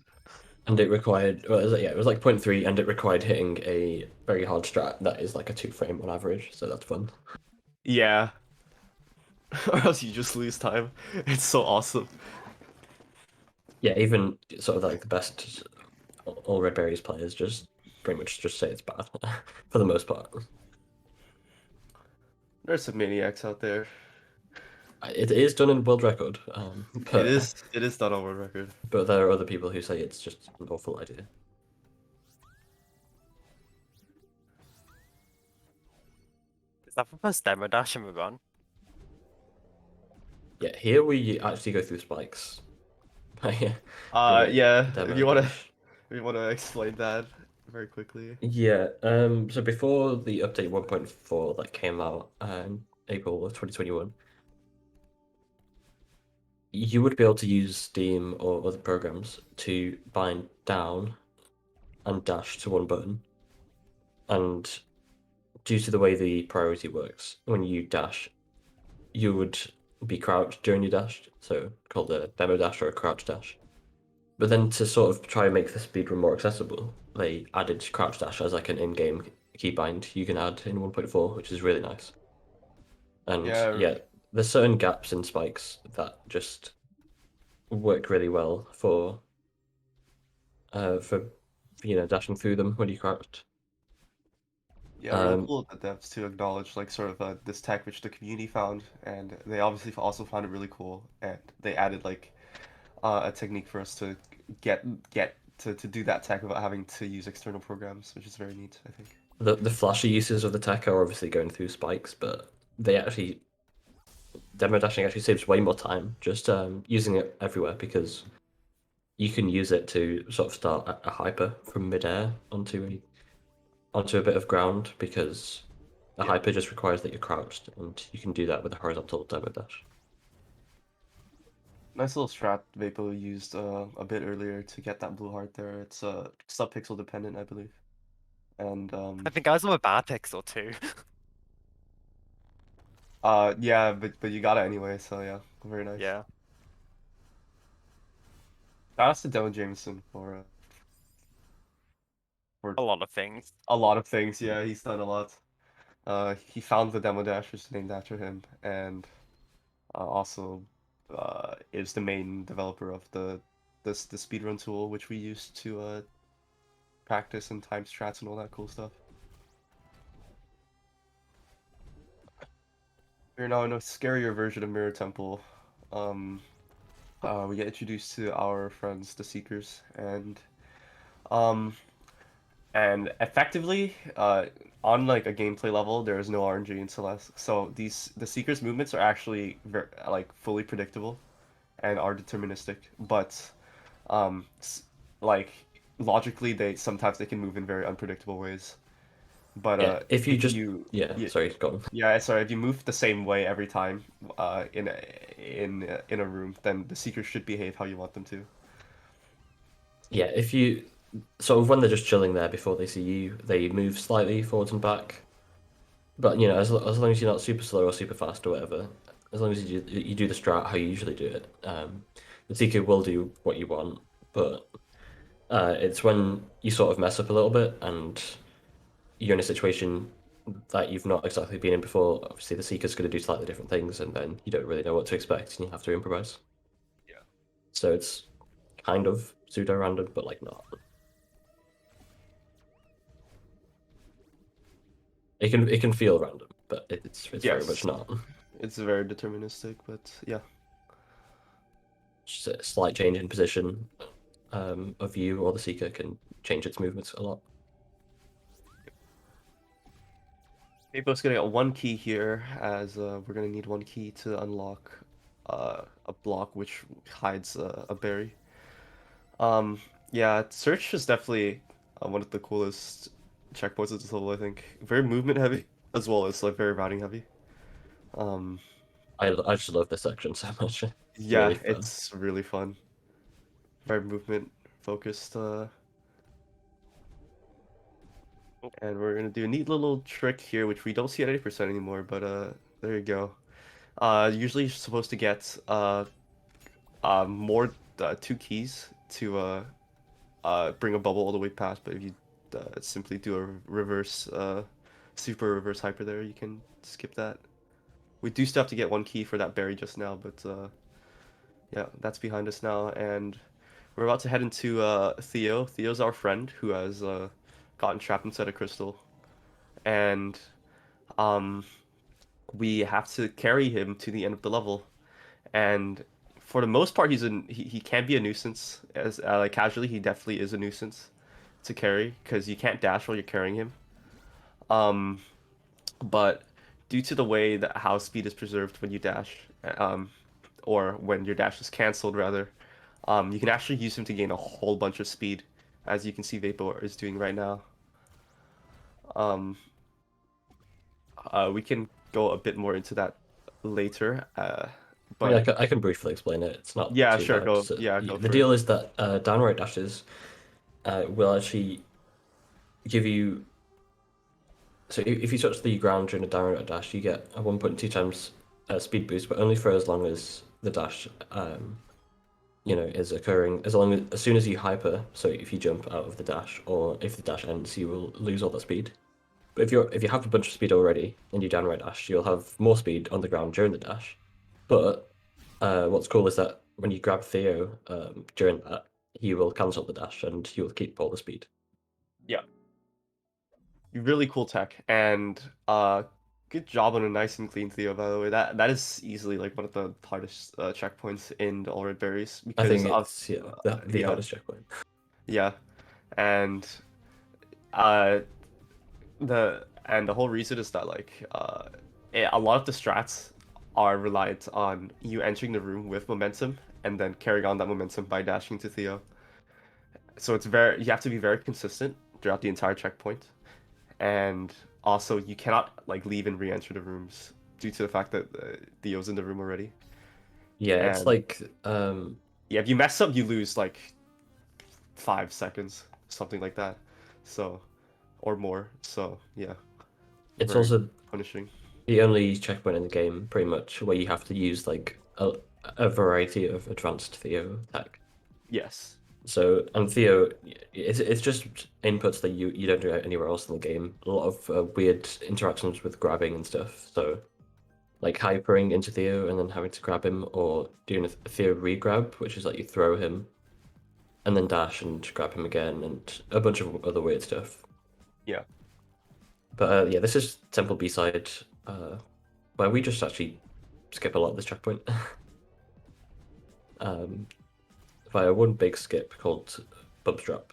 and it required it was like 0.3, and it required hitting a very hard strat that is like a 2 frame on average, so that's fun. Yeah. Or else you just lose time. It's so awesome. Yeah, even sort of like the best all red berries players just pretty much just say it's bad for the most part. There's some maniacs out there. It is done in world record, It is done on world record. but there are other people who say it's just an awful idea. Is that the first demo dash we're on? Yeah, here we actually go through spikes. Yeah. Yeah, if Demo you wanna dash. if you wanna explain that very quickly. Yeah, so before the update 1.4 that came out April of 2021, you would be able to use Steam or other programs to bind down and dash to one button. And due to the way the priority works, when you dash, you would be crouched during your dash, so called a demo dash or a crouch dash. But then to sort of try and make the speedrun more accessible, they added crouch dash as like an in-game keybind you can add in 1.4, which is really nice. And Yeah, yeah, there's certain gaps in spikes that just work really well for dashing through them when you crouched. yeah, really Um, cool of the devs to acknowledge like sort of this tech which the community found, and they obviously also found it really cool, and they added like a technique for us to get to do that tech without having to use external programs, which is very neat, I think. the flashy uses of the tech are obviously going through spikes, but they actually demo dashing actually saves way more time just using it everywhere because you can use it to sort of start a hyper from midair onto a bit of ground because the Yeah. hyper just requires that you're crouched, and you can do that with a horizontal demo dash. Nice little strat Vapo used a bit earlier to get that blue heart there. It's sub-pixel dependent, I believe. And I think I was on a bad pixel too. yeah, but you got it anyway, so yeah, very nice. Yeah. Shout out to Dylan Jameson for A lot of things. a lot of things. Yeah, he's done a lot. He found the demo dash, which is named after him, and also is the main developer of the speedrun tool, which we use to practice and time strats and all that cool stuff. We're now in a scarier version of Mirror Temple. Um, we get introduced to our friends, the Seekers, um, and effectively, on like a gameplay level, there is no RNG in Celeste. So the Seekers' movements are actually like fully predictable and are deterministic, but um, like logically, they can move in very unpredictable ways. But Yeah, if you if just you yeah, sorry, go on. yeah, sorry, if you move the same way every time in a room, then the Seekers should behave how you want them to. Yeah, if you sort of when they're just chilling there before they see you, they move slightly forwards and back. But as long as you're not super slow or super fast or whatever, as long as you do the strat how you usually do it, the Seeker will do what you want. But it's when you sort of mess up a little bit and you're in a situation that you've not exactly been in before. Obviously, the Seeker's going to do slightly different things, and then you don't really know what to expect, and you have to improvise. Yeah. So it's kind of pseudo random, but like not. It can feel random, but it's very much Yes, not. it's very deterministic, but yeah. Just a slight change in position of you or the Seeker can change its movements a lot. Vapo's gonna get one key here, as we're gonna need one key to unlock a block which hides a berry. Yeah, search is definitely one of the coolest checkpoints at this level, I think. Very movement heavy, as well as like very routing heavy. Um, I just love this section so much. It's yeah, really fun. it's really fun. Very movement focused. And we're gonna do a neat little trick here, which we don't see at 80% anymore, but there you go. Usually you're supposed to get more two keys to bring a bubble all the way past, but if you simply do a reverse super reverse hyper there, you can skip that. We do still have to get one key for that berry just now, but yeah, that's behind us now, and we're about to head into Theo. Theo's our friend who has gotten trapped inside a crystal, and um, we have to carry him to the end of the level. And for the most part, he can be a nuisance. As like casually, he definitely is a nuisance to carry because you can't dash while you're carrying him. Um, but due to the way that how speed is preserved when you dash, um, or when your dash is canceled rather, You can actually use him to gain a whole bunch of speed, as you can see Vapo is doing right now. Um, we can go a bit more into that later. I But mean, I can briefly explain it. It's not yeah, too sure, bad. go. So Yeah, go the for deal it. is that downright dashes will actually give you. So if you touch the ground during a downright dash, you get a 1.2 times speed boost, but only for as long as the dash, is occurring. As soon as you hyper. So if you jump out of the dash, or if the dash ends, you will lose all that speed. But if you have a bunch of speed already and you downright dash, you'll have more speed on the ground during the dash. But what's cool is that when you grab Theo during that, he will cancel the dash and you will keep all the speed. Yeah, really cool tech, and good job on a nice and clean Theo, by the way. That is easily like one of the hardest checkpoints in the All Red Berries I because think of it's the yeah, hardest checkpoint. yeah, and uh the whole reason is that a lot of the strats are reliant on you entering the room with momentum and then carrying on that momentum by dashing to Theo. So you have to be very consistent throughout the entire checkpoint, and also you cannot like leave and re-enter the rooms due to the fact that Theo's in the room already. Yeah, it's And like yeah, if you mess up, you lose like 5 seconds, something like that. So, or more. So yeah, it's very also punishing. the only checkpoint in the game pretty much where you have to use like a variety of advanced Theo tech. Yes. So, and Theo, it's just inputs that you don't do anywhere else in the game. A lot of weird interactions with grabbing and stuff. So, like hypering into Theo and then having to grab him, or doing a Theo re-grab, which is like you throw him and then dash and grab him again, and a bunch of other weird stuff. Yeah. But yeah, this is Temple B-side, where we just actually skip a lot of this checkpoint. um, via one big skip called Bump Strap,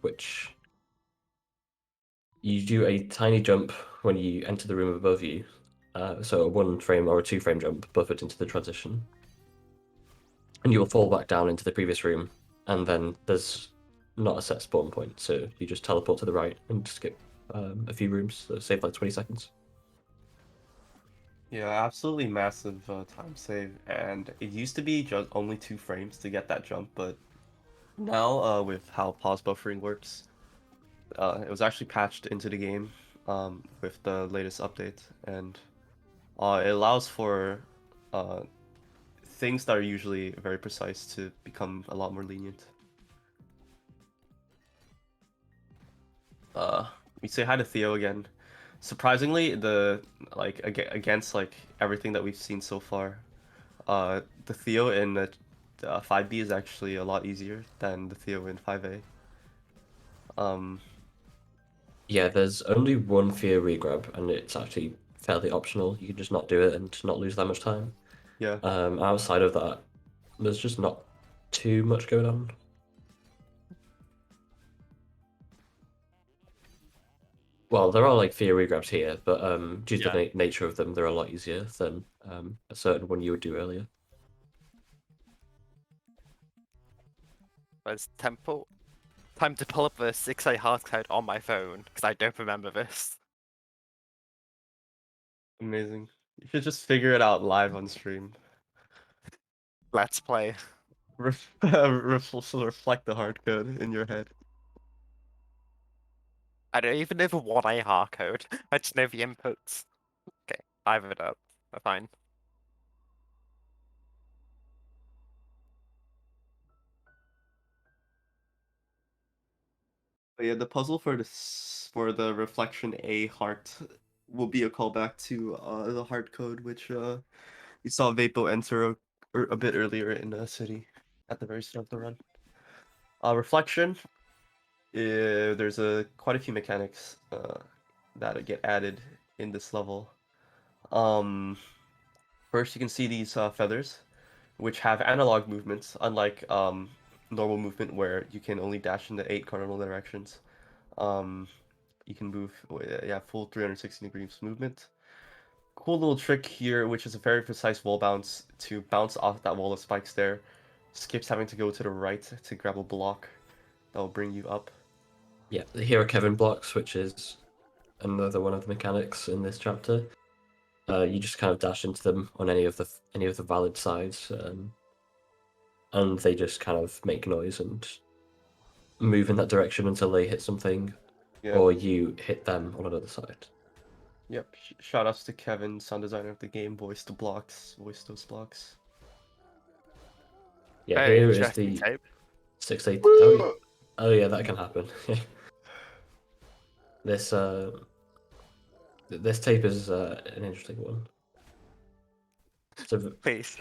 which you do a tiny jump when you enter the room above you. So a 1 frame or a 2 frame jump buffered into the transition. And you will fall back down into the previous room, and then there's not a set spawn point, so you just teleport to the right and skip a few rooms, so save like 20 seconds. Yeah, absolutely massive time save, and it used to be just only 2 frames to get that jump, but now with how pause buffering works, it was actually patched into the game with the latest update, and it allows for uh, things that are usually very precise to become a lot more lenient. We say hi to Theo again. Surprisingly, against like everything that we've seen so far, the Theo in the 5B is actually a lot easier than the Theo in 5A. Um, Yeah, there's only one Fear regrab, and it's actually fairly optional. You can just not do it and not lose that much time. yeah, Outside of that, there's just not too much going on. Well, there are like Fear regrabs here, but due to the nature of them, they're a lot easier than a certain one you would do earlier. Where's Temple? Time to pull up the 6A hard code on my phone, because I don't remember this. amazing. You should just figure it out live on stream. Let's play. Reflect the hard code in your head. I don't even know the 1A hard code. I just know the inputs. Okay, I have it up. Fine. But yeah, the puzzle for for the reflection A heart will be a callback to the heart code, which we saw Vapo enter a bit earlier in the city at the very start of the run. Reflection, there's quite a few mechanics that get added in this level. First, you can see these feathers, which have analog movements, unlike normal movement where you can only dash in the 8 cardinal directions. Um, you can move, yeah, full 360 degrees movement. Cool little trick here, which is a very precise wall bounce to bounce off that wall of spikes there, skips having to go to the right to grab a block that will bring you up. Yeah, the hero Kevin blocks, which is another one of the mechanics in this chapter. You just kind of dash into them on any of the valid sides, and they just kind of make noise and move in that direction until they hit something, Yeah. or you hit them on another side. Yep. Shout outs to Kevin, sound designer of the game, voice the blocks, voice those blocks. Yeah, Very here is interesting the tape. 6-8. Oh yeah, that can happen. This this tape is an interesting one. So Please.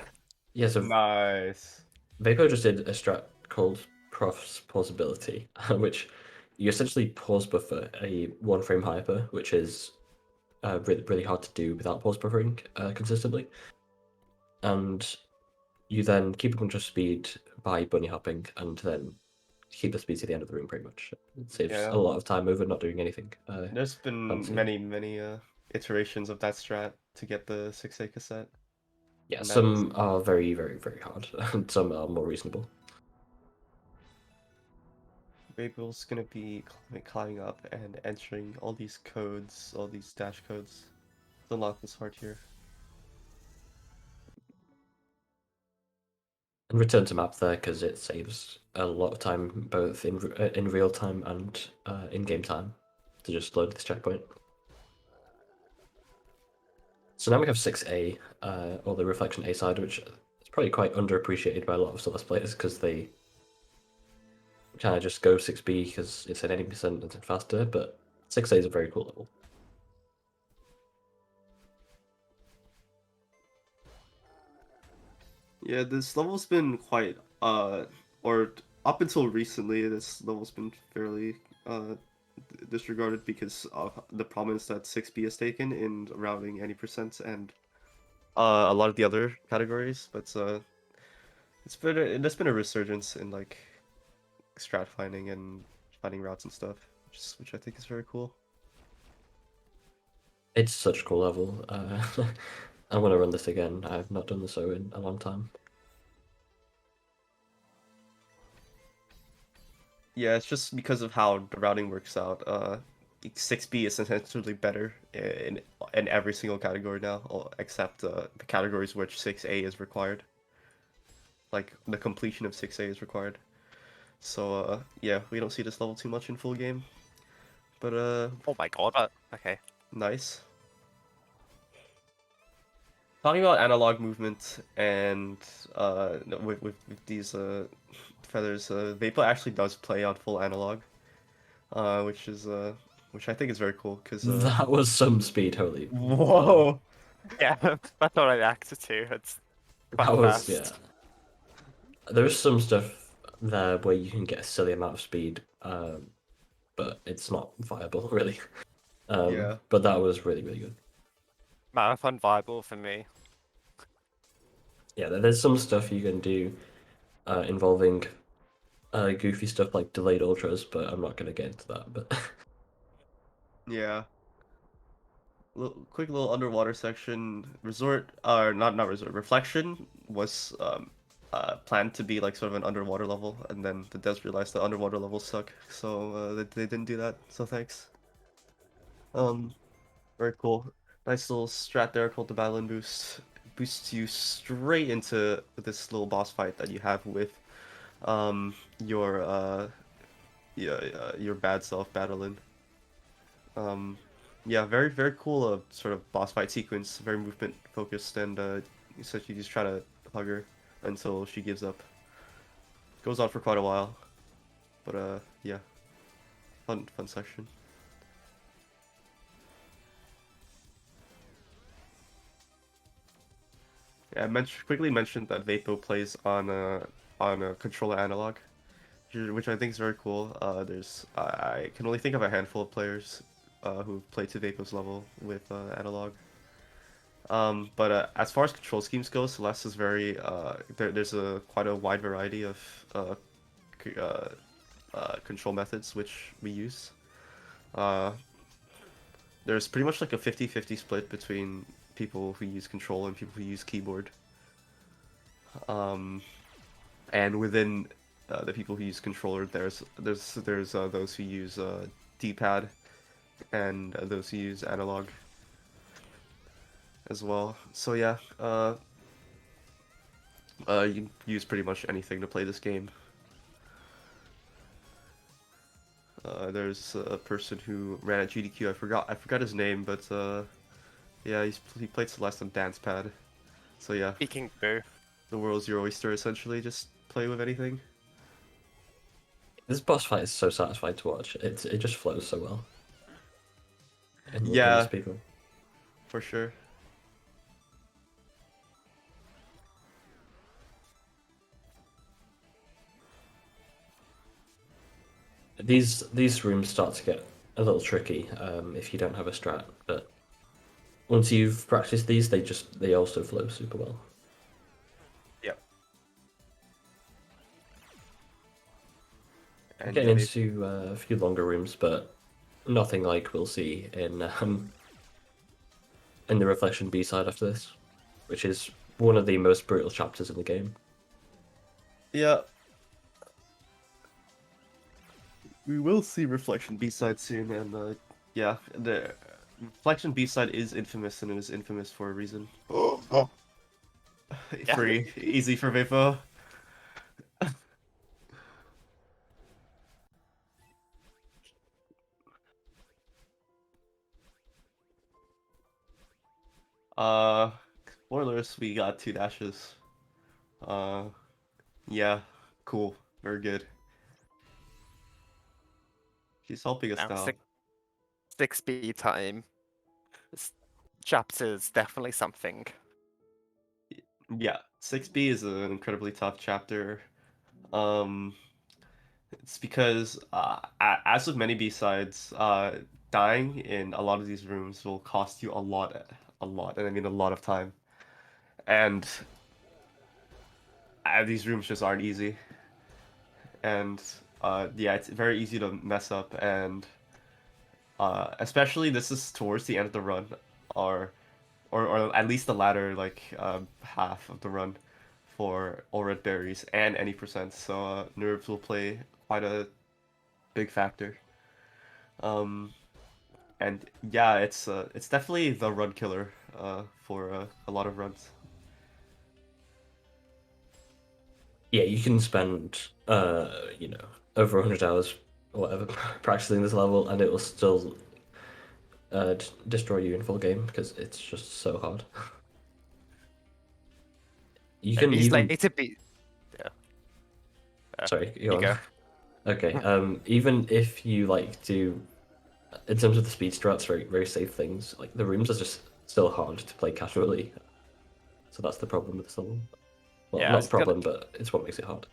yeah, so Nice. Vapo just did a strat called Prof's Pausability, which you essentially pause buffer a one frame hyper, which is really, really hard to do without pause buffering consistently. And you then keep a bunch of speed by bunny hopping, and then keep the speed to the end of the room pretty much. It saves Yeah. a lot of time over not doing anything. There's been fancy. many iterations of that strat to get the 6A cassette. Yeah, And that some are very, very, very hard, and some are more reasonable. Vapo's gonna be climbing up and entering all these codes, all these dash codes to unlock this heart here. And return to map there because it saves a lot of time both in real time and in game time to just load this checkpoint. So now we have 6A, or the Reflection A side, which is probably quite underappreciated by a lot of Celeste players because they kind of just go 6B because it's at 80% and it's faster, but 6A is a very cool level. Yeah, this level's been quite or up until recently, this level's been fairly disregarded because of the prominence that 6B has taken in routing any percent and a lot of the other categories. But there's been a resurgence in like strat finding and finding routes and stuff, which I think is very cool. It's such a cool level. I want to run this again. I've not done so in a long time. Yeah, it's just because of how the routing works out. 6B is essentially better in every single category now, except the categories which 6A is required. Like the completion of 6A is required. So yeah, we don't see this level too much in full game, but Oh my god. Okay. nice. Talking about analog movement and with these feathers, Vapo actually does play on full analog, which is which I think is very cool because That was some speed, holy. whoa. Yeah, that's what I reacted to. It's quite That was, fast. yeah. There's some stuff there where you can get a silly amount of speed, but it's not viable, really. Yeah. But that was really, really good. Marathon viable for me. Yeah, there's some stuff you can do involving goofy stuff like delayed ultras, but I'm not going to get into that. But Yeah. Quick little underwater section. Resort, not resort. Reflection was planned to be like sort of an underwater level, and then the devs realized the underwater levels suck, so they didn't do that. So thanks. Very cool. Nice little strat there called the Battling Boost. Boosts you straight into this little boss fight that you have with your your bad self battling. Yeah, very cool sort of boss fight sequence, very movement focused, and essentially just try to hug her until she gives up. Goes on for quite a while, but yeah, fun section. Yeah, quickly mentioned that Vapo plays on a controller analog, which I think is very cool. I can only think of a handful of players who've played to Vapo's level with analog. But as far as control schemes go, Celeste is very there's a quite a wide variety of control methods which we use. Uh, there's pretty much like a 50-50 split between people who use control and people who use keyboard. Um, and within the people who use controller, there's those who use D-pad, and those who use analog as well. So yeah, you can use pretty much anything to play this game. There's a person who ran at GDQ. I forgot his name, but yeah, he played Celeste on dance pad. So yeah, Speaking true. the world's your oyster essentially. Just play with anything. This boss fight is so satisfying to watch. It just flows so well. In the Yeah, speedrun. for sure. These rooms start to get a little tricky if you don't have a strat, but once you've practiced these, they also flow super well. Yep. And Getting they- into a few longer rooms, but nothing like we'll see in the Reflection B side after this, which is one of the most brutal chapters in the game. Yeah. We will see Reflection B-side soon, and yeah, the Reflection B-side is infamous, and it was infamous for a reason. Free, easy for Vapo. Spoilers, we got 2 dashes. Yeah, cool, very good. She's helping us Now, now. 6B time. This chapter's definitely something. Yeah, 6B is an incredibly tough chapter. Um, it's because, as with many B-sides, dying in a lot of these rooms will cost you a lot, and I mean a lot of time. And these rooms just aren't easy. And, yeah, it's very easy to mess up, and, especially this is towards the end of the run, or at least the latter, like, half of the run for all red berries and any percent, so nerves will play quite a big factor. And yeah, it's definitely the run killer for a lot of runs. Yeah, you can spend over 100 hours or whatever practicing this level, and it will still destroy you in full game because it's just so hard. You can He's even later be. Yeah. sorry, You go go. on. Okay, even if you do, in terms of the speed strats, very very safe things, like the rooms are just still hard to play casually. So that's the problem with this level. Well, Yeah, I not was a problem, but it's what makes it hard.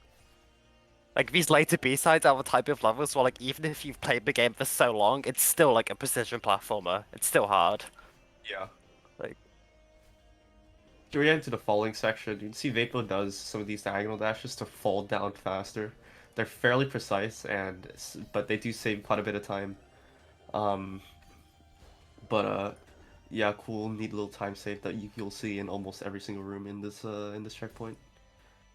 Like these later B-sides are the type of levels where like even if you've played the game for so long, it's still like a precision platformer. It's still hard. Yeah. Like If we get into the falling section, you can see Vapo does some of these diagonal dashes to fall down faster. They're fairly precise, but they do save quite a bit of time. Um, but yeah, cool, neat little time save that you'll see in almost every single room in this checkpoint.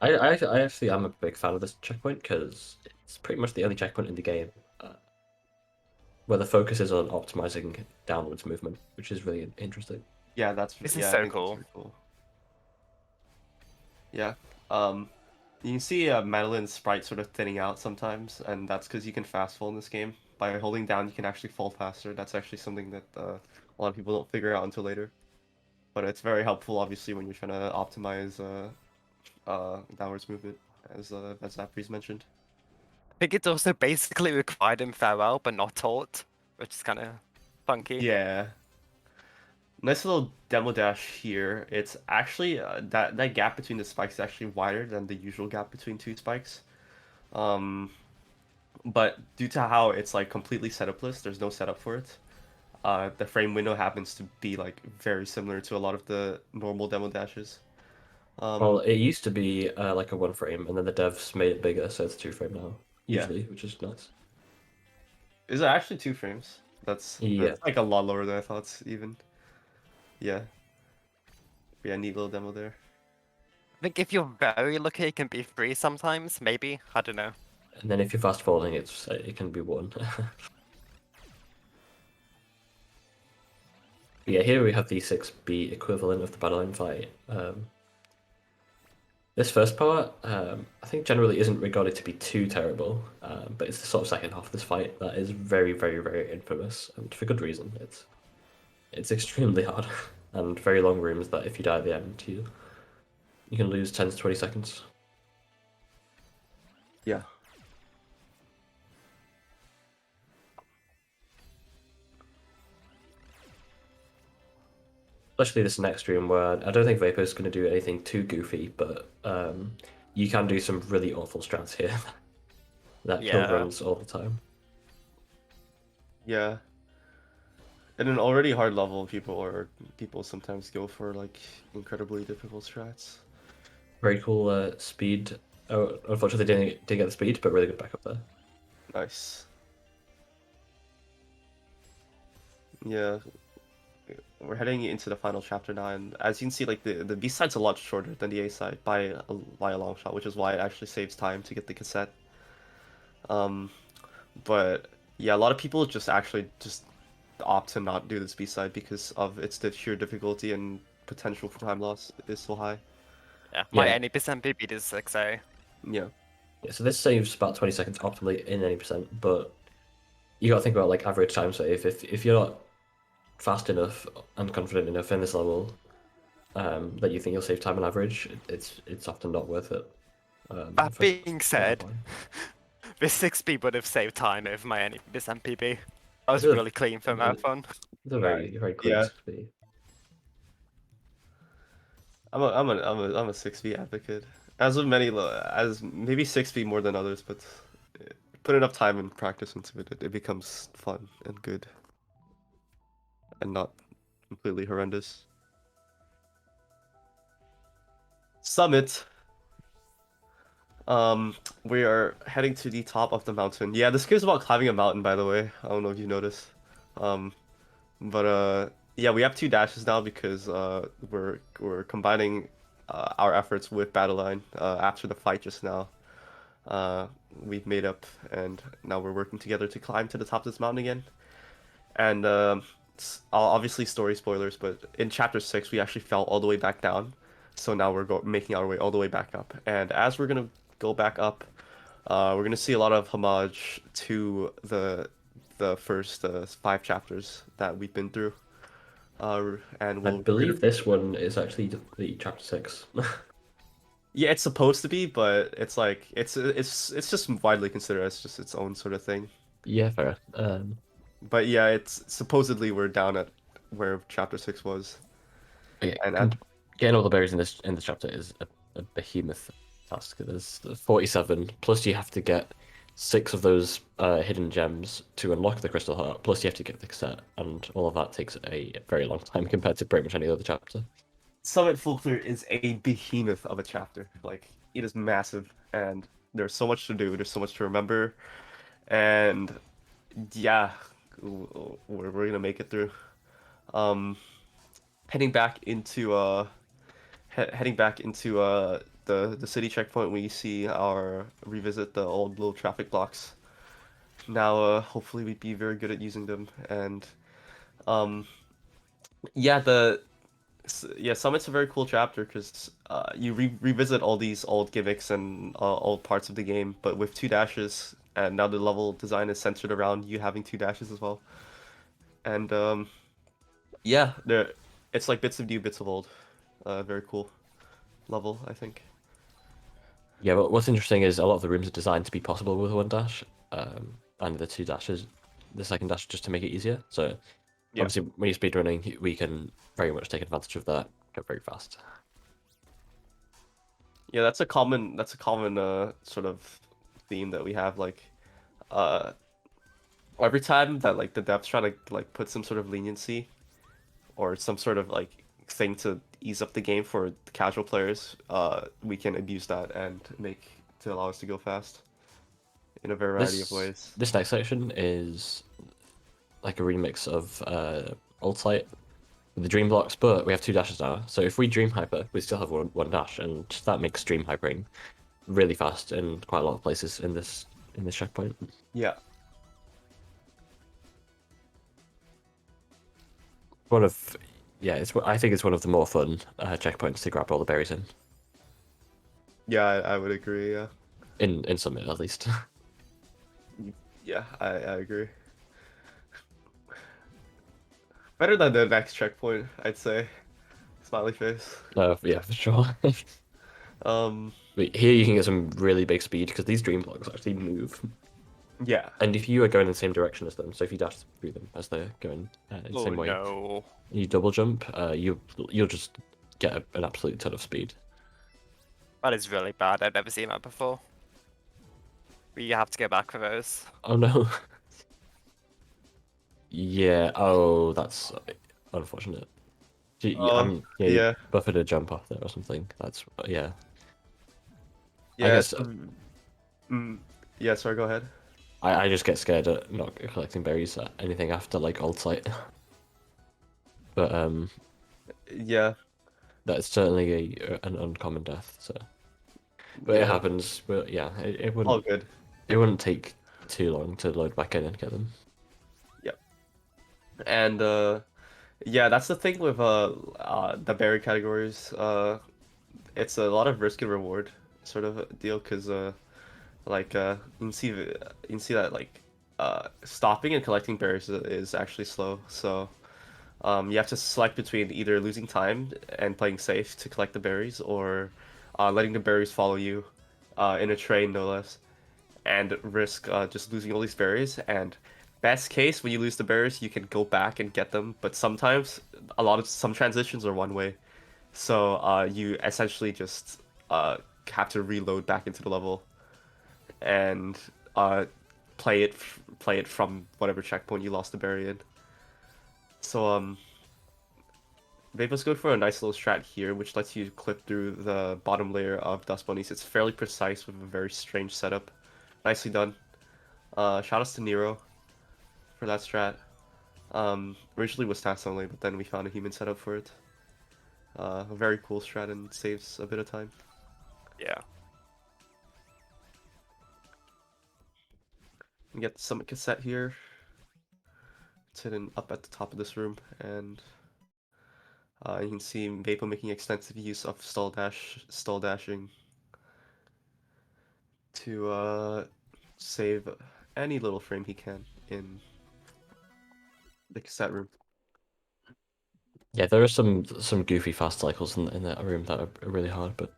I actually am a big fan of this checkpoint because it's pretty much the only checkpoint in the game where the focus is on optimizing downwards movement, which is really interesting. Yeah, this is yeah, I so think that's cool. very cool. Yeah. You can see Madeline's sprite sort of thinning out sometimes, and that's because you can fast fall in this game. By holding down, you can actually fall faster. That's actually something that a lot of people don't figure out until later. But it's very helpful, obviously, when you're trying to optimize downwards movement, as Zapri's mentioned. I think it's also basically required in Farewell, but not taught, which is kind of funky. Yeah. Nice little demo dash here. It's actually that gap between the spikes is actually wider than the usual gap between 2 spikes. But due to how it's like completely setupless, there's no setup for it. The frame window happens to be like very similar to a lot of the normal demo dashes. Well, it used to be like a 1 frame, and then the devs made it bigger, so it's 2 frame now, Yeah. usually, which is nice. Is it actually 2 frames? That's Yeah. like a lot lower than I thought even. Yeah. Yeah, neat little demo there. think if you're very lucky, it can be 3 sometimes, maybe. I don't know. And then if you're fast falling, it can be 1. Yeah, here we have the 6B equivalent of the battle line fight. This first part, I think generally isn't regarded to be too terrible, but it's the sort of second half of this fight that is very, very, very infamous, and for good reason. It's extremely hard, and very long rooms that if you die at the end, you can lose 10 to 20 seconds. Yeah. Especially this next room where I don't think Vapo's going to do anything too goofy, but you can do some really awful strats here that kill Yeah. runs all the time. Yeah. In an already hard level, people sometimes go for like incredibly difficult strats. Very cool speed. Oh, unfortunately, they didn't get the speed, but really good backup there. Nice. Yeah. We're heading into the final chapter now, and as you can see, like the B side's a lot shorter than the A side by a long shot, which is why it actually saves time to get the cassette. But yeah, a lot of people just opt to not do this B side because of its sheer difficulty and potential for time loss is so high. Yeah. My Yeah. any percent BB is 6A. Yeah. Yeah, so this saves about 20 seconds optimally in any percent, but you got to think about like average time save. If you're not fast enough and confident enough in this level that you think you'll save time on average, it's often not worth it. That for- being for said, that one. this 6B would have saved time over my any percent PB. I was It's a- really clean for it's a- marathon. It's a very, very clean Yeah. 6B. I'm a 6B advocate. As of many as maybe 6B more than others, but put enough time and practice into it, it becomes fun and good. And not completely horrendous. Summit. We are heading to the top of the mountain. Yeah, this game's about climbing a mountain, by the way. I don't know if you noticed. But yeah, we have 2 dashes now because we're combining our efforts with Battle Line after the fight just now. We've made up, and now we're working together to climb to the top of this mountain again. And obviously story spoilers, but in chapter 6 we actually fell all the way back down, so now we're making our way all the way back up. And as we're gonna go back up, we're gonna see a lot of homage to the first 5 chapters that we've been through. And I we'll believe this one is actually the chapter 6. yeah, it's supposed to be, but it's like it's just widely considered as just its own sort of thing. Yeah, fair. But yeah, it's supposedly we're down at where chapter 6 was. Yeah, And getting all the berries in this chapter is a behemoth task. There's 47, plus you have to get 6 of those hidden gems to unlock the crystal heart, plus you have to get the cassette, and all of that takes a very long time compared to pretty much any other chapter. Summit Full Clear is a behemoth of a chapter. Like, it is massive, and there's so much to do. There's so much to remember, and yeah, we're gonna make it through. Heading back into the city checkpoint, we see our revisit the old little traffic blocks. Now, hopefully, we'd be very good at using them, and yeah, Summit's a very cool chapter because you revisit all these old gimmicks and old parts of the game, but with 2 dashes, and now the level design is centered around you having 2 dashes as well. And yeah, it's like bits of new, bits of old. Very cool level, I think. Yeah, but what's interesting is a lot of the rooms are designed to be possible with 1 dash, and the 2 dashes, the second dash just to make it easier. So Yeah. obviously, when you're speedrunning, we can very much take advantage of that, go very fast. Yeah, that's a common sort of theme that we have. Like, every time that like the devs try to like put some sort of leniency or some sort of like thing to ease up the game for the casual players, we can abuse that and make to allow us to go fast in a variety of ways. This next section is like a remix of Old Sight, with the dream blocks, but we have 2 dashes now. So if we dream hyper, we still have one dash, and that makes dream hypering really fast in quite a lot of places in this checkpoint. Yeah. I think it's one of the more fun checkpoints to grab all the berries in. Yeah, I would agree. Yeah. In Summit at least. Yeah, I agree. Better than the next checkpoint, I'd say. Smiley face. Yeah, for sure. Um, But here you can get some really big speed because these dream blocks actually move. yeah. And if you are going in the same direction as them, so if you dash through them as they're going in the Oh same way, no. you double jump, you'll just get an absolute ton of speed. That is really bad. I've never seen that before. We have to go back for those. Oh no. Yeah. Oh, that's unfortunate. Yeah, you Yeah. buffered a jump off there or something. That's yeah. I Yeah. guess Yeah. Sorry. Go ahead. I just get scared at not collecting berries at anything after like old sight. But Yeah. that's certainly an uncommon death. So, but it Yeah. happens. But yeah, it All wouldn't good. take too long to load back in and get them. Yep. And yeah, that's the thing with the berry categories. It's a lot of risk and reward sort of a deal because like you can see that like stopping and collecting berries is actually slow. So you have to select between either losing time and playing safe to collect the berries or letting the berries follow you in a train, no less, and risk just losing all these berries. And best case, when you lose the berries, you can go back and get them. But sometimes, some transitions are one way, so you essentially just have to reload back into the level and play it from whatever checkpoint you lost the berry in. So Vapo's good for a nice little strat here, which lets you clip through the bottom layer of Dust Bunnies. It's fairly precise with a very strange setup. Nicely done. Shout outs to Nero for that strat. Originally was stats only, but then we found a human setup for it. A very cool strat and saves a bit of time. Yeah. We get the summit cassette here. It's hidden up at the top of this room, and you can see Vapo making extensive use of stall dashing to save any little frame he can in the cassette room. Yeah, there are some goofy fast cycles in that room that are really hard, but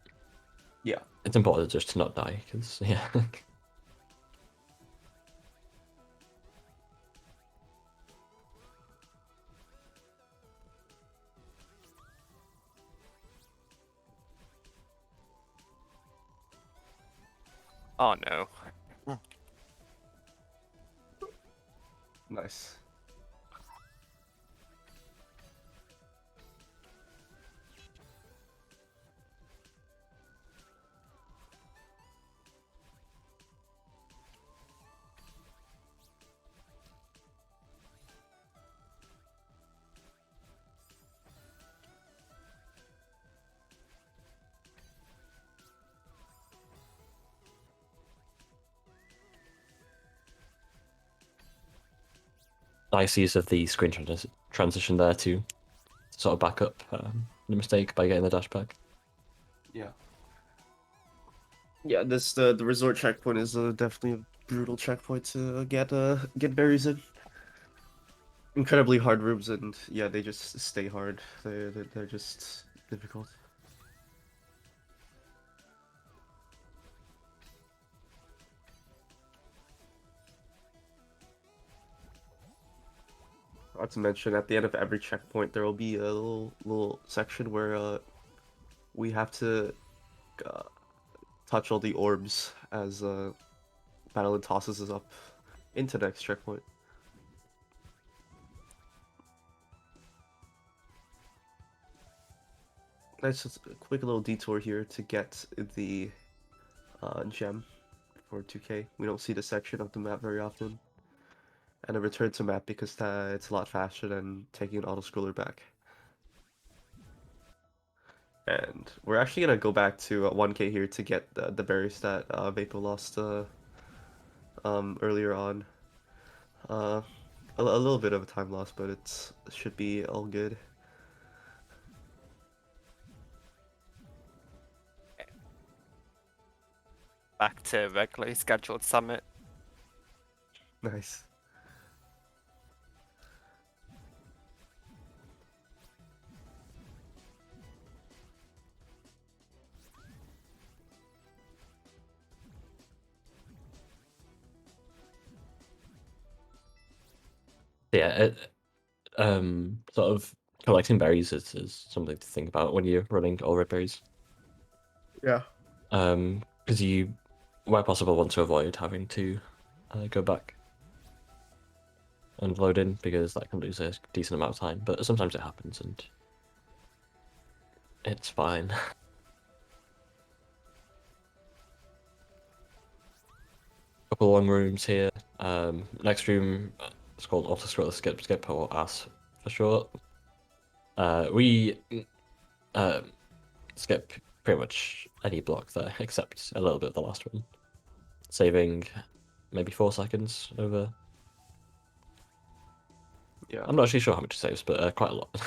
Yeah. it's important just to not die because yeah. Oh no. Nice. Nice use of the screen transition there to sort of back up the mistake by getting the dash back. Yeah. Yeah, the resort checkpoint is definitely a brutal checkpoint to get berries in. Incredibly hard rooms, and yeah, they just stay hard. They're just difficult. Not to mention, at the end of every checkpoint, there will be a little section where we have to uh, touch all the orbs as Battleland tosses us up into the next checkpoint. That's just a quick little detour here to get the gem for 2K. We don't see this section of the map very often. And a return to map because it's a lot faster than taking an auto scroller back. And we're actually gonna go back to 1K here to get the berries that Vapo lost earlier on. Uh, a little bit of a time loss, but it should be all good. Back to regularly scheduled summit. Nice. Yeah, sort of collecting berries is something to think about when you're running all red berries. Yeah. Because you, where possible, want to avoid having to go back and load in because that can lose a decent amount of time. But sometimes it happens and it's fine. Couple long rooms here. Next room, it's called Auto Scroller Skip or AS for short. We skip pretty much any block there except a little bit of the last one, saving maybe 4 seconds over. Yeah. I'm not actually sure how much it saves, but quite a lot.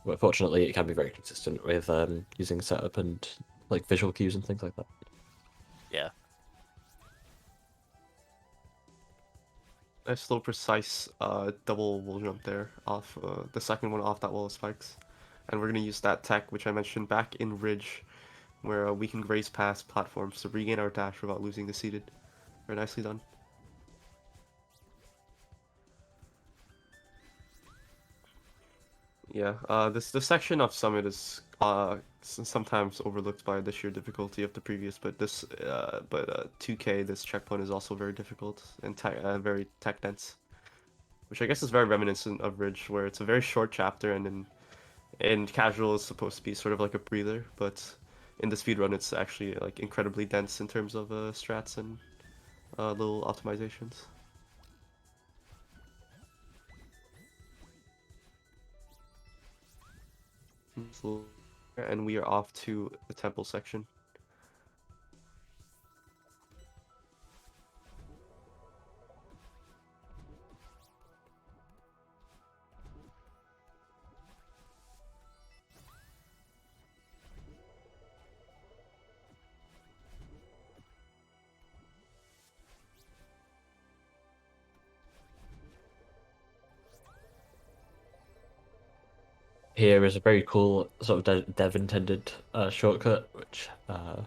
But fortunately, it can be very consistent with using setup and like visual cues and things like that. Yeah. Nice little precise double wall jump there off the second one off that wall of spikes. And we're going to use that tech, which I mentioned back in Ridge, where we can graze past platforms to regain our dash without losing the seated. Very nicely done. Yeah, this section of Summit is sometimes overlooked by the sheer difficulty of the previous, but 2K, this checkpoint is also very difficult and very tech dense, which I guess is very reminiscent of Ridge, where it's a very short chapter, and in casual is supposed to be sort of like a breather, but in the speedrun it's actually like incredibly dense in terms of strats and little optimizations. And we are off to the temple section. Here is a very cool sort of dev intended shortcut, which well,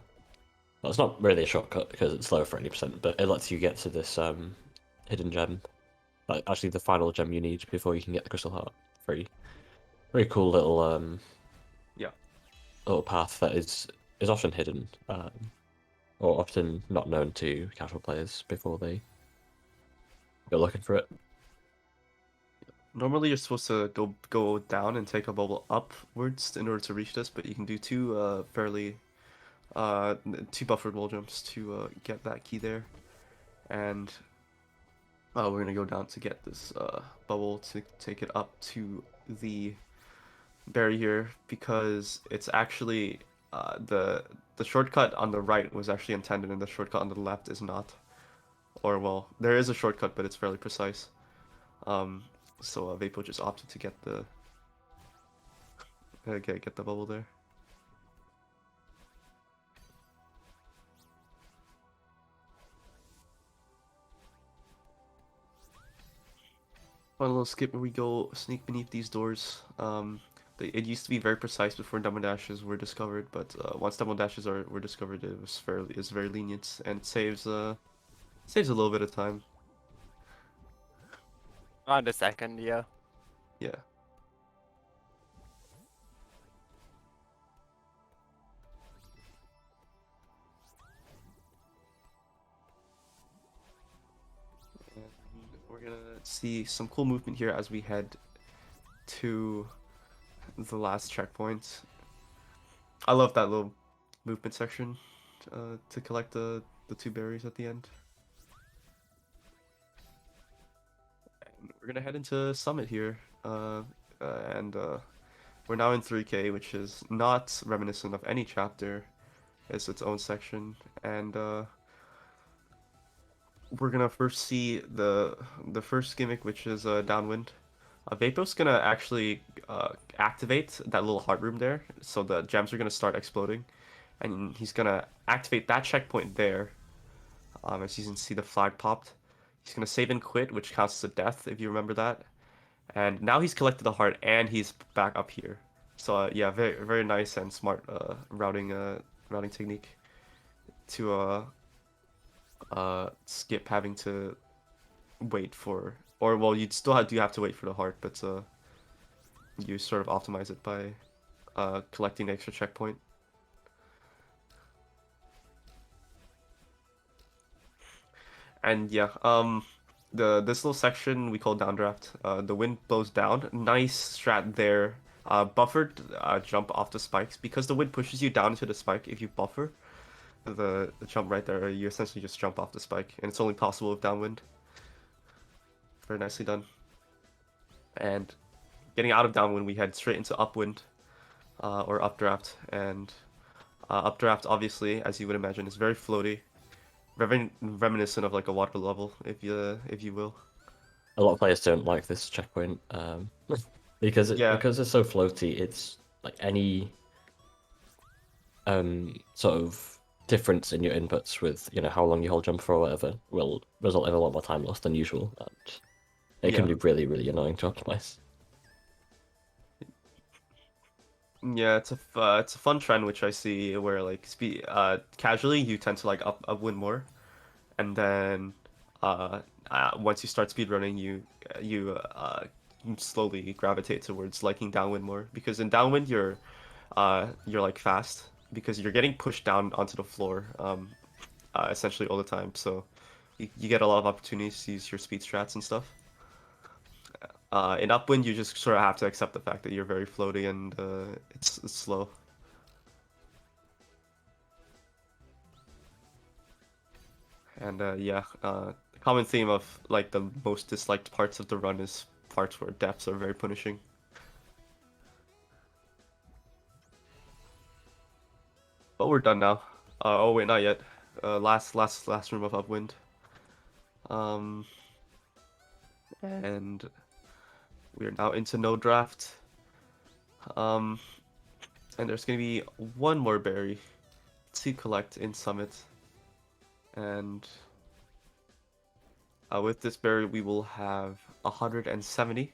it's not really a shortcut because it's low for 80%, but it lets you get to this hidden gem. Like actually the final gem you need before you can get the crystal heart. Very cool Yeah. little path that is often hidden, or often not known to casual players before they go looking for it. Normally you're supposed to go down and take a bubble upwards in order to reach this, but you can do two buffered wall jumps to get that key there. And we're gonna go down to get this bubble to take it up to the berry here because it's actually the shortcut on the right was actually intended and the shortcut on the left is not. Or well, there is a shortcut, but it's fairly precise. So Vapo just opted to get the get the bubble there. Fun little skip where we go sneak beneath these doors. It used to be very precise before double dashes were discovered, but once double dashes were discovered, it's very lenient and saves a little bit of time. Around a second, yeah. Yeah. And we're gonna see some cool movement here as we head to the last checkpoint. I love that little movement section to collect the two berries at the end. And we're gonna head into Summit here. and we're now in 3K, which is not reminiscent of any chapter. It's its own section, and we're gonna first see the first gimmick, which is downwind. Vapo's gonna actually activate that little heart room there, so the gems are gonna start exploding, and he's gonna activate that checkpoint there. As you can see, the flag popped. He's gonna save and quit, which counts as a death if you remember that. And now he's collected the heart, and he's back up here. So yeah, very very nice and smart routing technique to skip having to wait for, or well, you'd still do have to wait for the heart, but you sort of optimize it by collecting the extra checkpoint. And yeah, this little section we call downdraft. The wind blows down. Nice strat there. Buffered jump off the spikes because the wind pushes you down into the spike. If you buffer the jump right there, you essentially just jump off the spike, and it's only possible with downwind. Very nicely done. And getting out of downwind, we head straight into upwind, or updraft. And updraft, obviously, as you would imagine, is very floaty, very reminiscent of like a water level, if you will. A lot of players don't like this checkpoint because Yeah. because it's so floaty. It's like any sort of difference in your inputs with how long you hold jump for or whatever will result in a lot more time lost than usual, and it can Yeah. be really really annoying to optimize. Yeah, it's a fun trend which I see where like casually you tend to like upwind more, and then once you start speedrunning, you slowly gravitate towards liking downwind more, because in downwind you're like fast because you're getting pushed down onto the floor essentially all the time, so you get a lot of opportunities to use your speed strats and stuff. In upwind, you just sort of have to accept the fact that you're very floaty and it's slow. And yeah, the common theme of like the most disliked parts of the run is parts where depths are very punishing. But we're done now. Oh wait, not yet. Last room of upwind. And we are now into no draft. And there's gonna be one more berry to collect in Summit. And with this berry, we will have 170.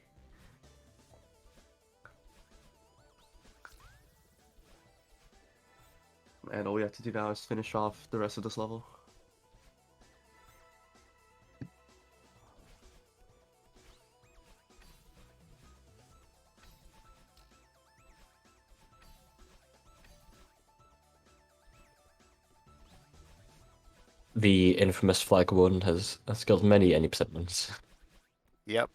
And all we have to do now is finish off the rest of this level. The infamous flag one has killed many any percent. Yep.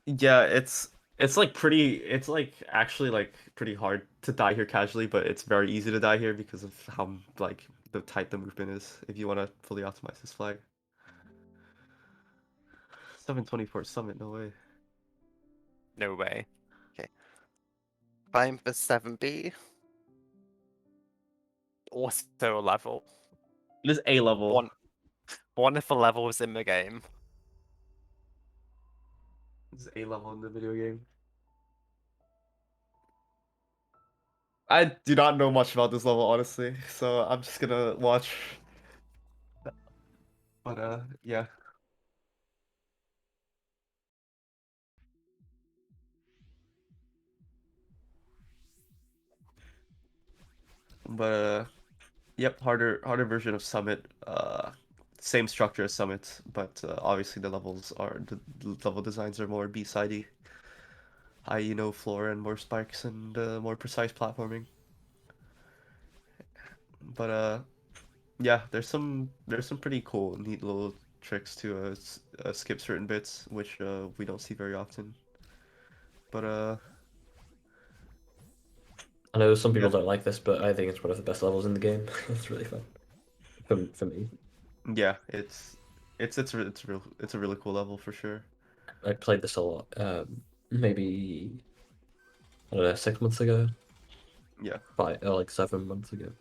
Yeah, it's like actually like pretty hard to die here casually, but it's very easy to die here because of how like the tight the movement is if you want to fully optimize this flag. 724 Summit, no way. No way. Okay. Climb for 7B. Also a level. It is A level. One of the levels in the game. This is A level in the video game. I do not know much about this level, honestly, so I'm just gonna watch. But yeah. But yep, harder version of Summit. Same structure as Summit, but obviously the level designs are more B-sidey, i.e. no floor and more spikes and more precise platforming. But yeah, there's some pretty cool, neat little tricks to skip certain bits, which we don't see very often. But I know some people Yeah. don't like this, but I think it's one of the best levels in the game. It's really fun for me. yeah, it's a really cool level for sure. I played this a lot. Maybe I don't know, 6 months ago, Yeah. like 7 months ago.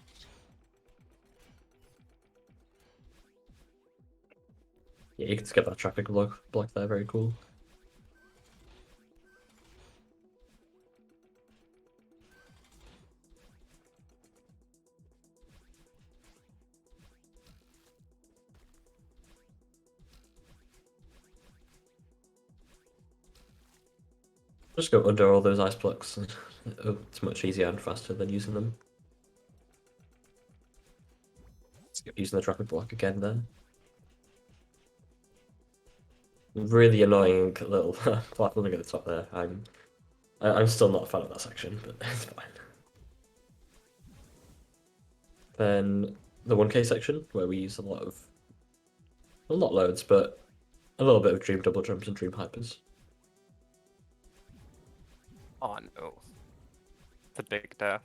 Yeah, you can skip that traffic block there. Very cool. Just go under all those ice blocks. And it's much easier and faster than using them. Skip using the traffic block again there. Really annoying little platforming at the top there. I'm still not a fan of that section, but it's fine. Then the 1K section, where we use a lot of, well, not loads, but a little bit of dream double jumps and dream hypers. Oh no. The big there.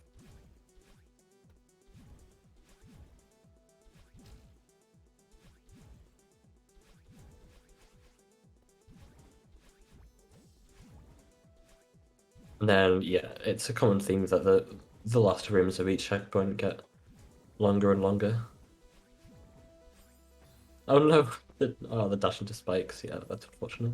And then yeah, it's a common theme that the last rooms of each checkpoint get longer and longer. Oh no, the dash into spikes, yeah, that's unfortunate.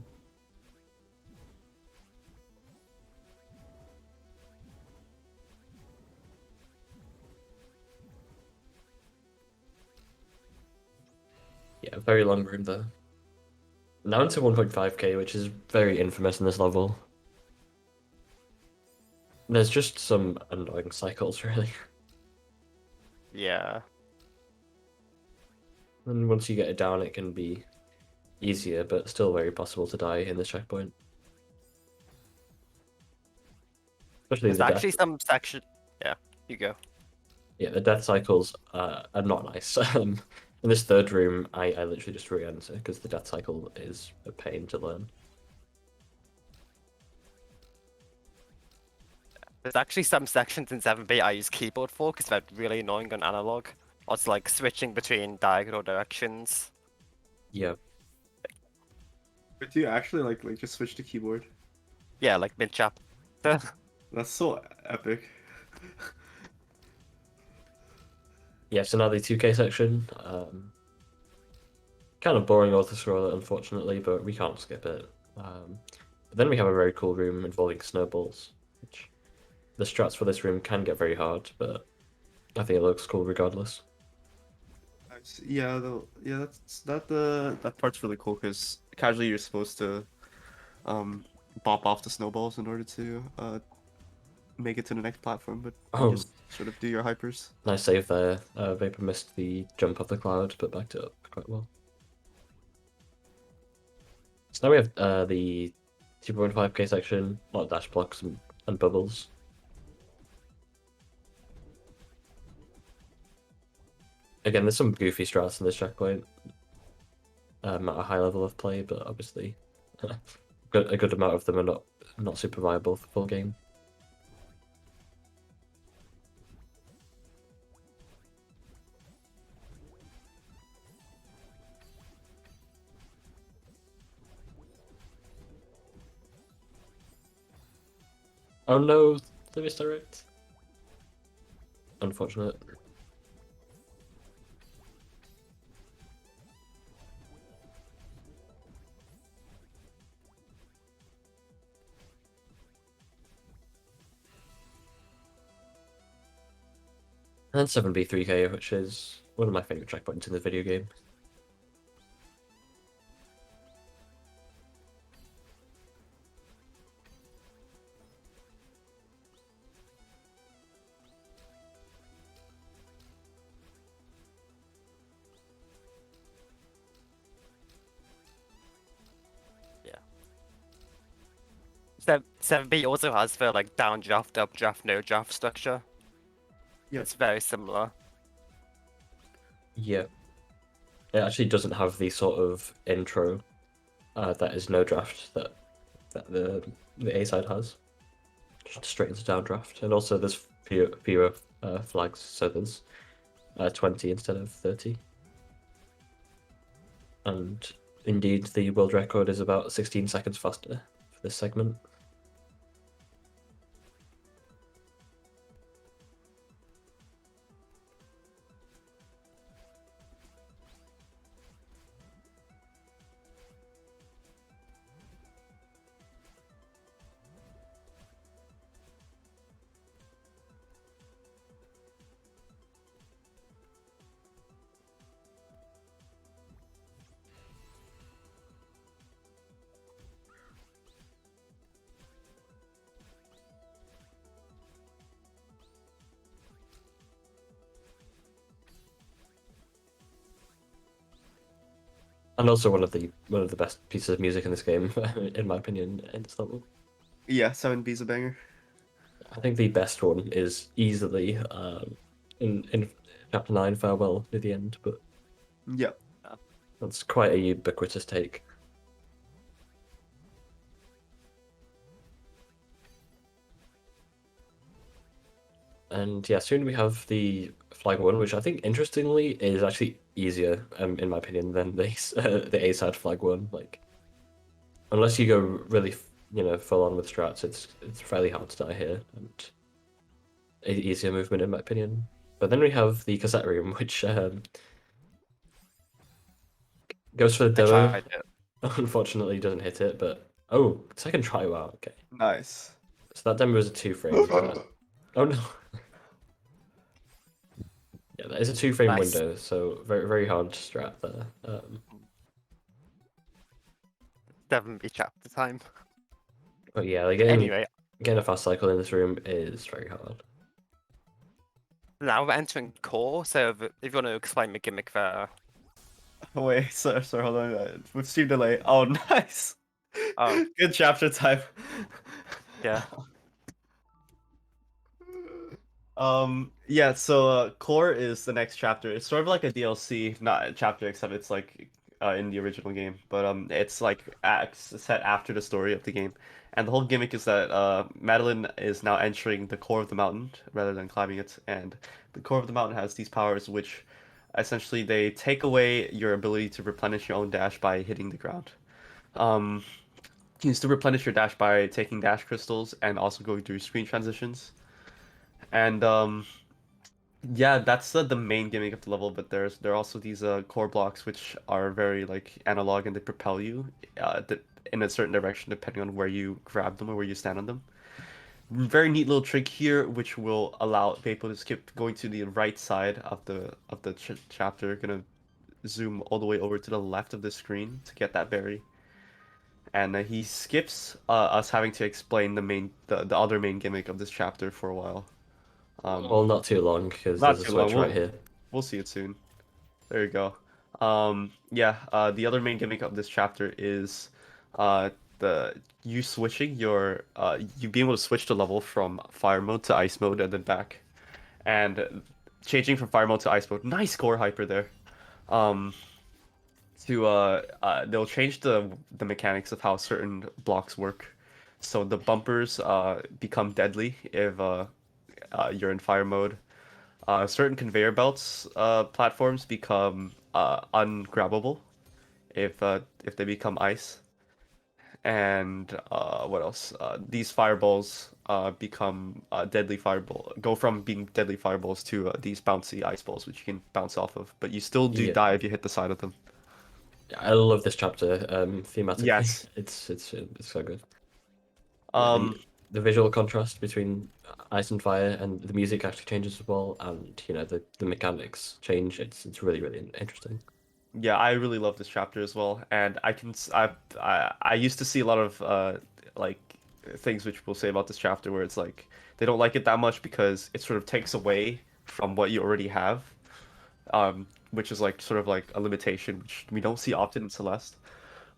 Yeah, very long room there. Now into 1.5k, which is very infamous in this level. There's just some annoying cycles, really. Yeah. And once you get it down, it can be easier, but still very possible to die in this checkpoint. Especially There's the actually death. some section. Yeah, you go. Yeah, the death cycles are not nice. In this third room, I literally just re-enter because the death cycle is a pain to learn. There's actually some sections in 7B I use keyboard for because they're really annoying on analog. Or it's like switching between diagonal directions. Yeah, But do you actually like just switch to keyboard? Yeah, like mid chap. That's so epic. yeah. So now the 2K section, kind of boring auto-scroller, unfortunately, but we can't skip it. But then we have a very cool room involving snowballs, which the strats for this room can get very hard, but I think it looks cool regardless. Yeah, that part's really cool because casually you're supposed to bop off the snowballs in order to make it to the next platform, but you Oh, just sort of do your hypers. nice save there. Vapo missed the jump off the cloud, but backed it up quite well. So now we have the 2.5k section, a lot of dash blocks and bubbles. Again, there's some goofy strats in this checkpoint at a high level of play, but obviously a good amount of them are not super viable for full game. Oh no, the misdirect. Unfortunate. And 7B3K, which is one of my favorite checkpoints in the video game. So 7B also has the like down draft, up draft, no draft structure. Yep. It's very similar. Yeah. It actually doesn't have the sort of intro that is no draft that the A side has. Just straight into downdraft, and also there's fewer flags, so there's 20 instead of 30. And indeed, the world record is about 16 seconds faster for this segment. And also one of the best pieces of music in this game, in my opinion, in this level. Yeah, 7B's a banger. I think the best one is easily in Chapter 9, Farewell near the end, but Yeah. that's quite a ubiquitous take. And yeah, soon we have the Flag 1, which I think, interestingly, is actually easier, in my opinion, than the A-side Flag 1. Like, unless you go really, full on with strats, it's fairly hard to die here, and easier movement, in my opinion. But then we have the cassette room, which goes for the I demo. tried it. Unfortunately, doesn't hit it, but oh, second try, wow, okay. Nice. So that demo was a 2-frame. Oh no. Yeah, that is a 2-frame Nice. window, so very very hard strat there. 7B chapter time. But yeah, like Anyway, getting a fast cycle in this room is very hard. now we're entering core, so if you want to explain the gimmick there. Wait, sir, hold on. With Steam delay. Oh, nice. Oh. Good chapter time. Yeah. Yeah, so Core is the next chapter. It's sort of like a DLC, not a chapter, except it's like in the original game. But it's like set after the story of the game. And the whole gimmick is that Madeline is now entering the core of the mountain rather than climbing it. And the core of the mountain has these powers which essentially they take away your ability to replenish your own dash by hitting the ground. Um, you can still replenish your dash by taking dash crystals and also going through screen transitions. And yeah, that's the main gimmick of the level, but there are also these core blocks which are very like analog and they propel you in a certain direction depending on where you grab them or where you stand on them. Very neat little trick here, which will allow Vapo to skip going to the right side of the chapter. Gonna zoom all the way over to the left of the screen to get that berry, and he skips us having to explain the other main gimmick of this chapter for a while. Well, not too long because Not there's a too long. switch right here. We'll see it soon. There you go. Yeah, the other main gimmick of this chapter is the you switching you being able to switch the level from fire mode to ice mode and then back. And changing from fire mode to ice mode. Nice core hyper there. Um they'll change the mechanics of how certain blocks work. So the bumpers become deadly if you're in fire mode. Certain conveyor belts platforms become ungrabbable if they become ice. And what else? These fireballs become deadly fireball. Go from being deadly fireballs to these bouncy ice balls, which you can bounce off of. But you still do Yeah. die if you hit the side of them. I love this chapter thematically. Yes. It's so good. Um, The visual contrast between ice and fire, and the music actually changes as well, and the mechanics change. It's really really interesting. yeah, I really love this chapter as well, and I used to see a lot of like things which people say about this chapter where it's like they don't like it that much because it sort of takes away from what you already have, which is like sort of like a limitation which we don't see often in Celeste.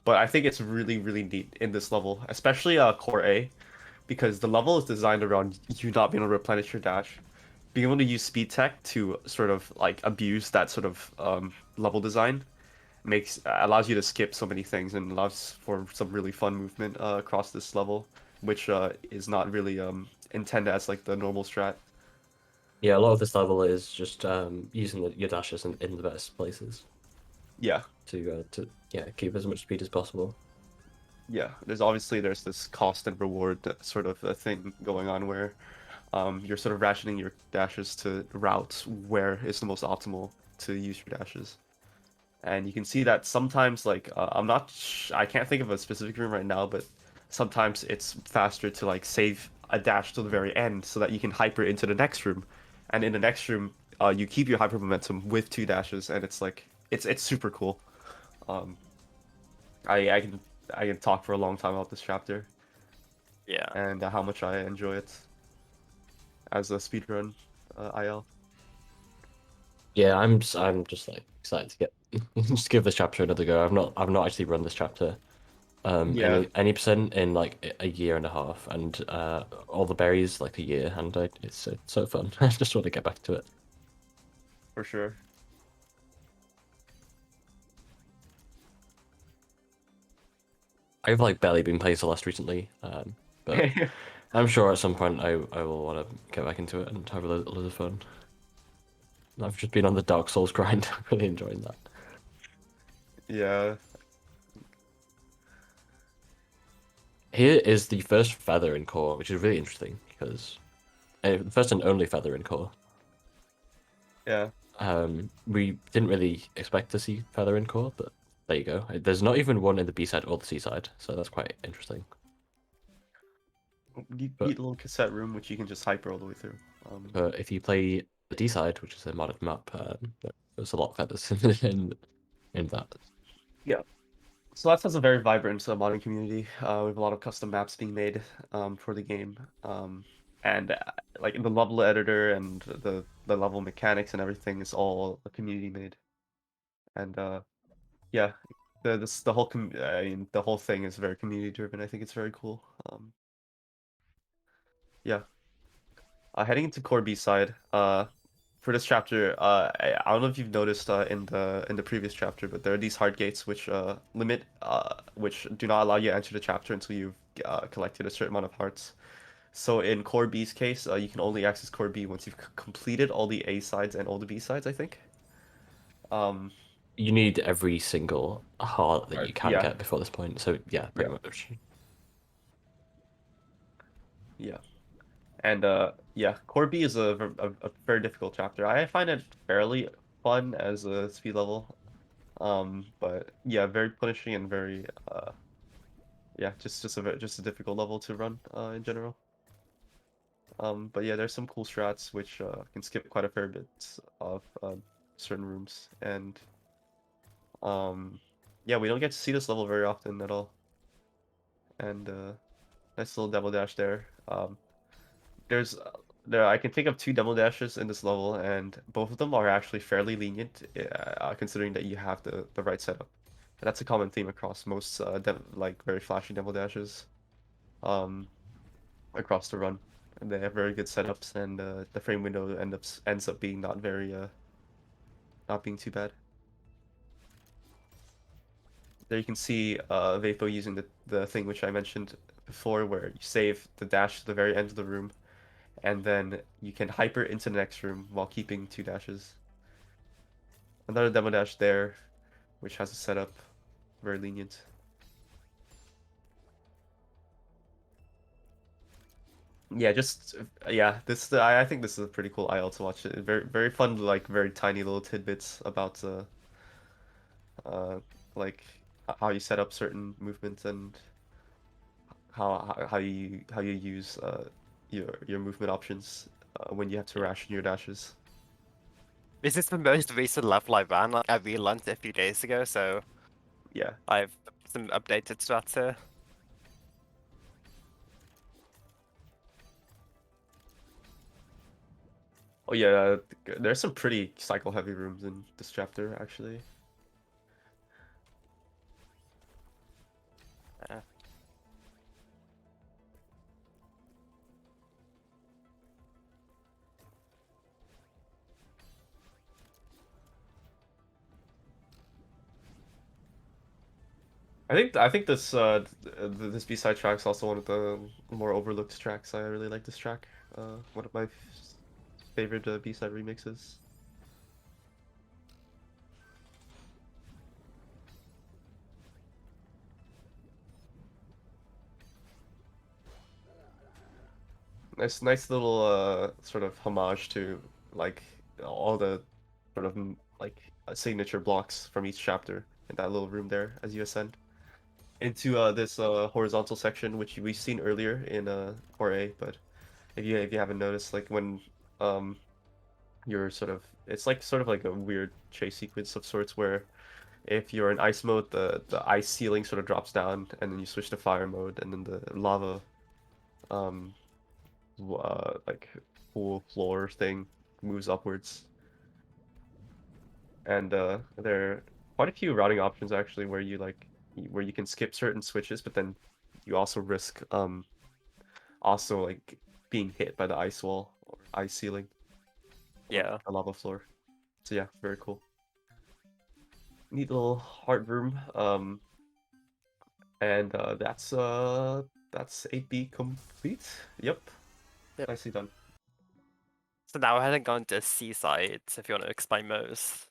But I think it's really really neat in this level, especially Core A, because the level is designed around you not being able to replenish your dash, being able to use speed tech to sort of like abuse that sort of level design allows you to skip so many things and allows for some really fun movement across this level, which is not really intended as like the normal strat. Yeah, a lot of this level is just using your dashes in the best places Yeah, to keep as much speed as possible. yeah. There's this cost and reward sort of a thing going on where you're sort of rationing your dashes to routes where it's the most optimal to use your dashes. And you can see that sometimes, like, I can't think of a specific room right now, but sometimes it's faster to, like, save a dash to the very end so that you can hyper into the next room. And in the next room, you keep your hyper momentum with 2 dashes, and it's, like, it's super cool. Um, I can talk for a long time about this chapter Yeah. and how much I enjoy it as a speedrun IL. Yeah, I'm just like excited to get just give this chapter another go. I've not actually run this chapter Yeah. any percent in like a year and a half, and all the berries like a year, and it's so fun. I just want to get back to it. For sure. I've like barely been playing Celeste recently, but I'm sure at some point I will want to get back into it and have a little fun. I've just been on the Dark Souls grind. I'm really enjoying that. Yeah. Here is the first feather in core, which is really interesting because the first and only feather in core. Yeah. We didn't really expect to see feather in core, but there you go. There's not even one in the B side or the C side, so that's quite interesting. You But- need a little cassette room which you can just hyper all the way through. But if you play the D side, which is a modded map, there's a lot of feathers in that. Celeste has a very vibrant modding community. We have a lot of custom maps being made for the game. And like the level editor and the level mechanics and everything is all a community made. And yeah, the whole I mean, the whole thing is very community driven. I think it's very cool. Yeah. Heading into core B side. For this chapter, I don't know if you've noticed in the previous chapter, but there are these hard gates which which do not allow you to enter the chapter until you've collected a certain amount of hearts. So in Core B's case, you can only access Core B once you've completed all the A sides and all the B sides, I think. You need every single heart that you can Yeah. get before this point. So yeah, pretty much. Yeah. And yeah, Core B is a very difficult chapter. I find it fairly fun as a speed level. But yeah, very punishing and very yeah, just a difficult level to run in general. But yeah, there's some cool strats which can skip quite a fair bit of certain rooms, and yeah, we don't get to see this level very often at all. And nice little double dash there. There's there I can think of two double dashes in this level, and both of them are actually fairly lenient, considering that you have the right setup. And that's a common theme across most like very flashy double dashes, across the run. And they have very good setups, and the frame window ends up being not very not being too bad. There you can see Vapo using the thing which I mentioned before, where you save the dash to the very end of the room, and then you can hyper into the next room while keeping two dashes. Another demo dash there, which has a setup very lenient. Yeah, just yeah, I think this is a pretty cool IL to watch. It very fun, like very tiny little tidbits about uh like how you set up certain movements and how you use your movement options when you have to ration your dashes. This is the most recent level I ran. Like, I relearned it a few days ago, so Yeah. I've some updated strats here. Oh yeah, there's some pretty cycle heavy rooms in this chapter actually. Yeah. I think this this B-side track's also one of the more overlooked tracks. I really like this track. One of my favorite B-side remixes. Nice little sort of homage to like all the sort of like signature blocks from each chapter in that little room there as you ascend into this horizontal section, which we've seen earlier in Core A. But if you haven't noticed, like when um you're it's like sort of like a weird chase sequence of sorts where if you're in ice mode, the ice ceiling sort of drops down, and then you switch to fire mode, and then the lava um like pool floor thing moves upwards. And there quite a few routing options actually where you can skip certain switches, but then you also risk also like being hit by the ice wall or ice ceiling or Yeah. a lava floor. So yeah, very cool. Neat little heart room. And that's 8B complete. Yep. Yep. Nicely done. So now we're heading on to Seasides, if you want to explain those.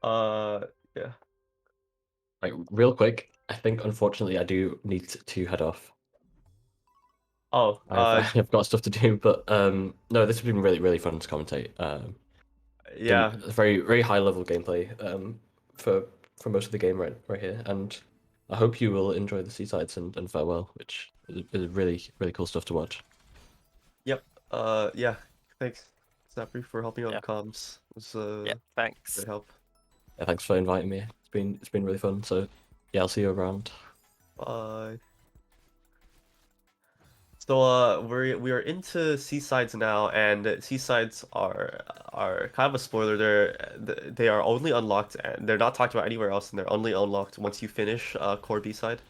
Yeah. Like real quick, I think unfortunately I do need to head off. Oh, I've got stuff to do, but no, this has been really really fun to commentate. yeah. Been a very high level gameplay for most of the game right here, and I hope you will enjoy the seasides and farewell, which is really cool stuff to watch. Yep. Yeah. Thanks, Snapper, for helping out Yeah. with comms. It was Yeah, thanks. great help. Yeah, thanks for inviting me. It's been really fun. So yeah, I'll see you around. Bye. So we are into Seasides now, and Seasides are kind of a spoiler. They are only unlocked, and they're not talked about anywhere else, and they're only unlocked once you finish core B-side.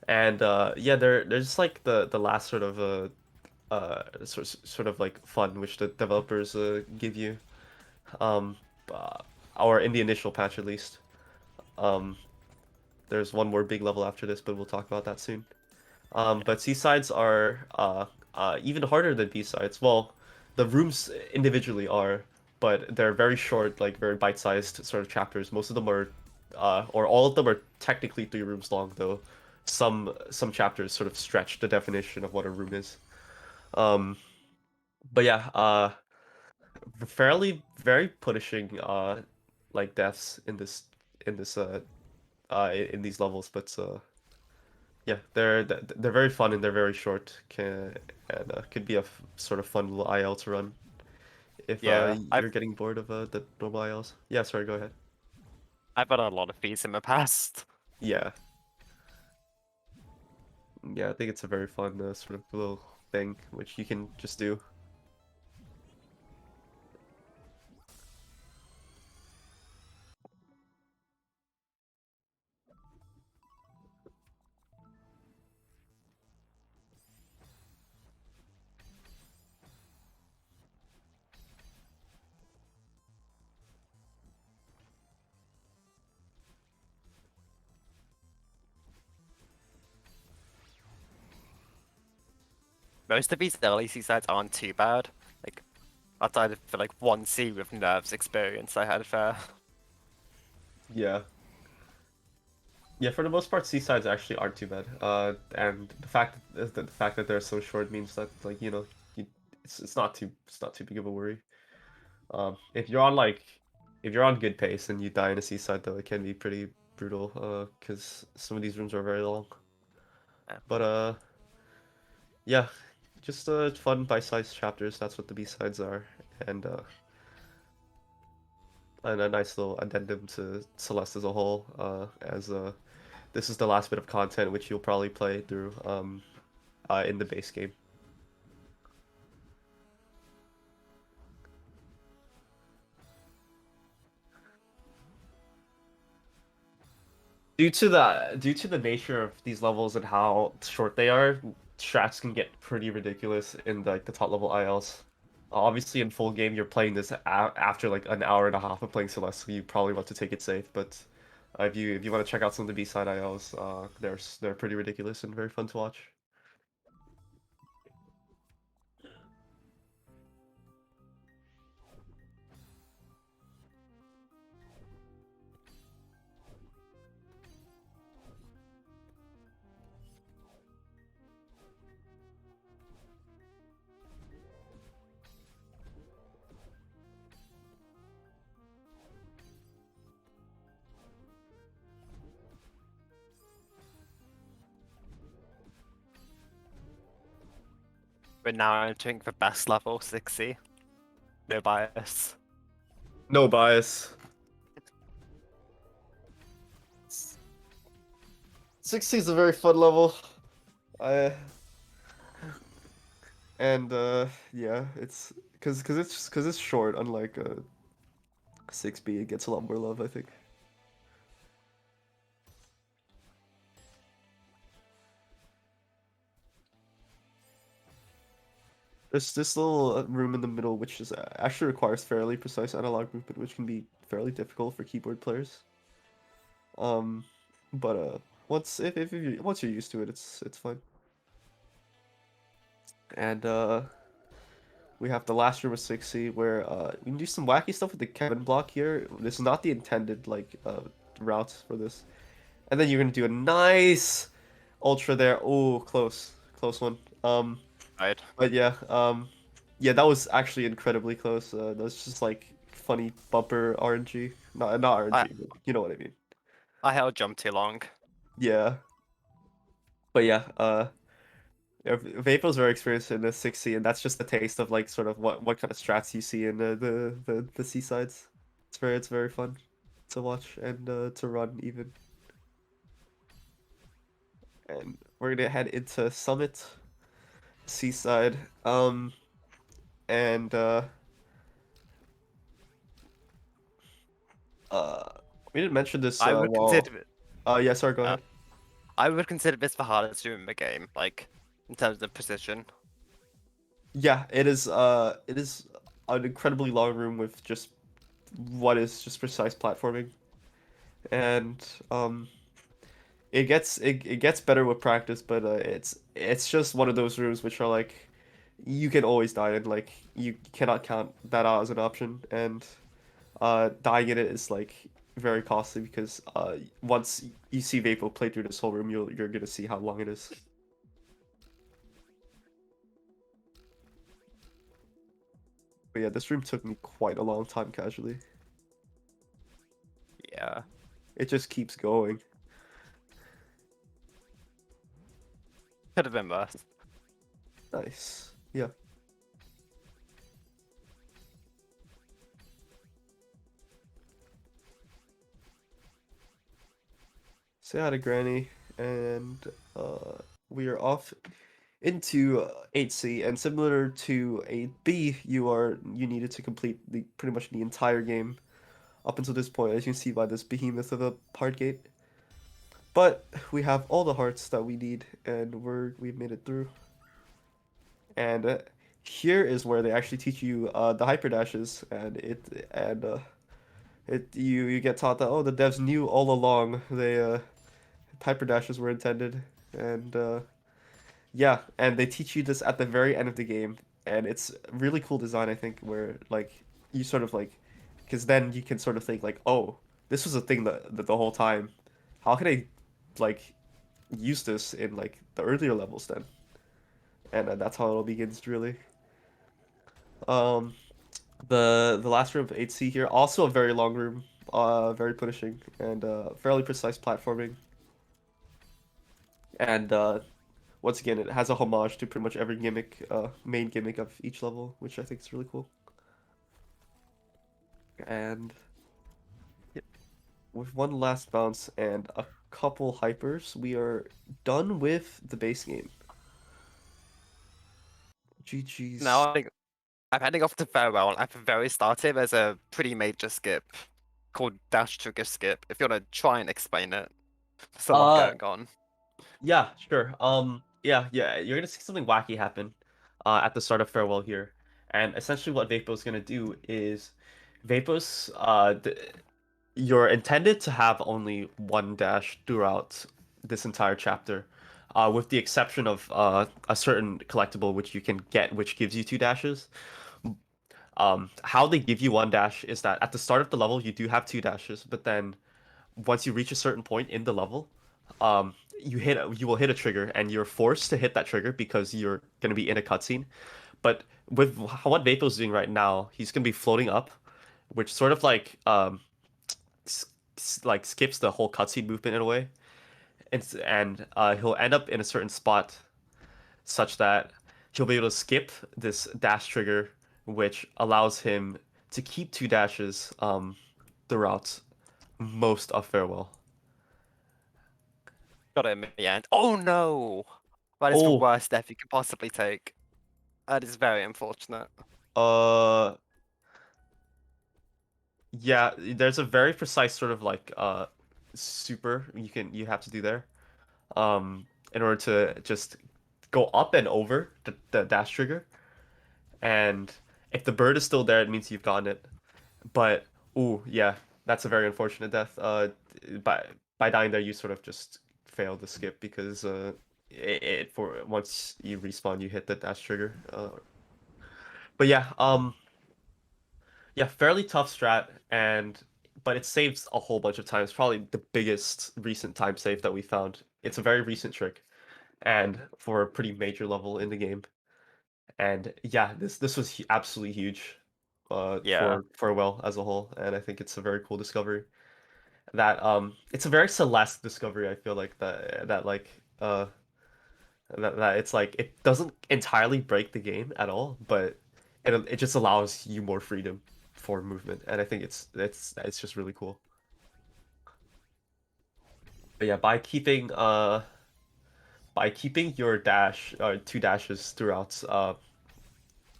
And yeah, they're just like the last sort of sort of like fun which the developers give you, um, uh, or in the initial patch at least. Um, there's one more big level after this, but we'll talk about that soon. But C-sides are even harder than B-sides. Well, the rooms individually are, but they're very short, like very bite-sized sort of chapters. Most of them are, or all of them are technically 3 rooms long, though. Some chapters sort of stretch the definition of what a room is. But yeah, fairly very punishing like deaths in this in these levels, but yeah, they're very fun and they're very short. And could be a sort of fun little IL to run if Yeah, you're getting bored of the normal ILs. Yeah, sorry, go ahead. I've had a lot of these in the past. Yeah, yeah, I think it's a very fun sort of little thing which you can just do. Most of these early Seasides aren't too bad. Like, outside of the like 1C with nerves experience I had there. Yeah. Yeah, for the most part, seasides actually aren't too bad. And the fact that they're so short means that like it's not too big of a worry. If you're on if you're on good pace and you die in a seaside though, it can be pretty brutal. Because some of these rooms are very long. Yeah. But yeah, just fun bite-sized chapters. That's what the B-sides are, and a nice little addendum to Celeste as a whole. As this is the last bit of content which you'll probably play through in the base game. Due to the nature of these levels and how short they are, strats can get pretty ridiculous in like the top level ILs. Obviously, in full game, you're playing this after like an hour and a half of playing Celeste, so you probably want to take it safe. But if you want to check out some of the B-side ILs, they're pretty ridiculous and very fun to watch. But now I'm entering the best level, 6C. No bias. No bias. 60 is a very fun level. I and yeah, it's because it's short. Unlike 6B, it gets a lot more love, I think. There's this little room in the middle which is actually requires fairly precise analog movement, which can be fairly difficult for keyboard players. But once you're used to it, it's fine. And we have the last room of 60 where we can do some wacky stuff with the Kevin block here. This is not the intended like route for this. And then you're gonna do a nice ultra there. Oh, close one. Right. But yeah, that was actually incredibly close. That was just like funny bumper RNG. Not RNG, but you know what I mean. I held jump too long. Yeah. But yeah, Vapo's very experienced in the 6C, and that's just a taste of like sort of what kind of strats you see in the seasides. It's very fun to watch and to run even. And we're gonna head into Summit, Seaside, and we didn't mention this I would while. consider it. Yeah, sorry, go Uh, ahead. I would consider this the hardest room in the game, like in terms of precision. Yeah, it is an incredibly long room with just what is just precise platforming. And it gets better with practice, but it's just one of those rooms which are like you can always die in, like you cannot count that out as an option, and dying in it is like very costly because once you see Vapo play through this whole room, you're gonna see how long it is. But yeah, this room took me quite a long time casually. Yeah. It just keeps going. Could have been worse. Nice. Yeah. Say hi to Granny, and we are off into 8C, and similar to 8B, you needed to complete pretty much the entire game up until this point, as you can see by this behemoth of a heart gate. But we have all the hearts that we need, and we've made it through. And here is where they actually teach you the hyper dashes, and you get taught that, oh, the devs knew all along they hyper dashes were intended, and yeah, and they teach you this at the very end of the game, and it's really cool design, I think, where like you sort of like, because then you can sort of think like, oh, this was a thing that the whole time. How can I like use this in like the earlier levels then? And that's how it all begins, really. Um, the last room of 8C here, also a very long room, very punishing and fairly precise platforming. And once again, it has a homage to pretty much every gimmick, main gimmick of each level, which I think is really cool. And with one last bounce and a couple hypers, we are done with the base game. GG's. Now I'm heading off to farewell. At the very start here, there's a pretty major skip called dash trigger skip. If you want to try and explain it, there's a lot going on. Yeah, sure. Yeah, you're gonna see something wacky happen at the start of Farewell here. And essentially what Vapo's gonna do is Vapo's you're intended to have only one dash throughout this entire chapter. With the exception of a certain collectible which you can get which gives you two dashes. How they give you one dash is that at the start of the level you do have two dashes, but then once you reach a certain point in the level, you will hit a trigger and you're forced to hit that trigger because you're gonna be in a cutscene. But with what Vapo's doing right now, he's gonna be floating up, which sort of like like skips the whole cutscene movement in a way, and he'll end up in a certain spot such that he'll be able to skip this dash trigger, which allows him to keep two dashes throughout most of Farewell. Got it in the end. Oh no! That is the Oh, worst death you could possibly take. That is very unfortunate. uh, yeah, there's a very precise sort of like super you have to do there in order to just go up and over the dash trigger. and if the bird is still there, it means you've gotten it. But ooh, yeah, that's a very unfortunate death. By dying there, you sort of just fail the skip because it for once you respawn, you hit the dash trigger. But yeah, yeah, fairly tough strat, and but it saves a whole bunch of times. Probably the biggest recent time save that we found. It's a very recent trick, and for a pretty major level in the game. And yeah, this was absolutely huge, Yeah. for well as a whole, and I think it's a very cool discovery. That it's a very Celeste discovery. I feel like that like that it's like it doesn't entirely break the game at all, but it just allows you more freedom for movement, and I think it's just really cool. But yeah, by keeping your dash two dashes throughout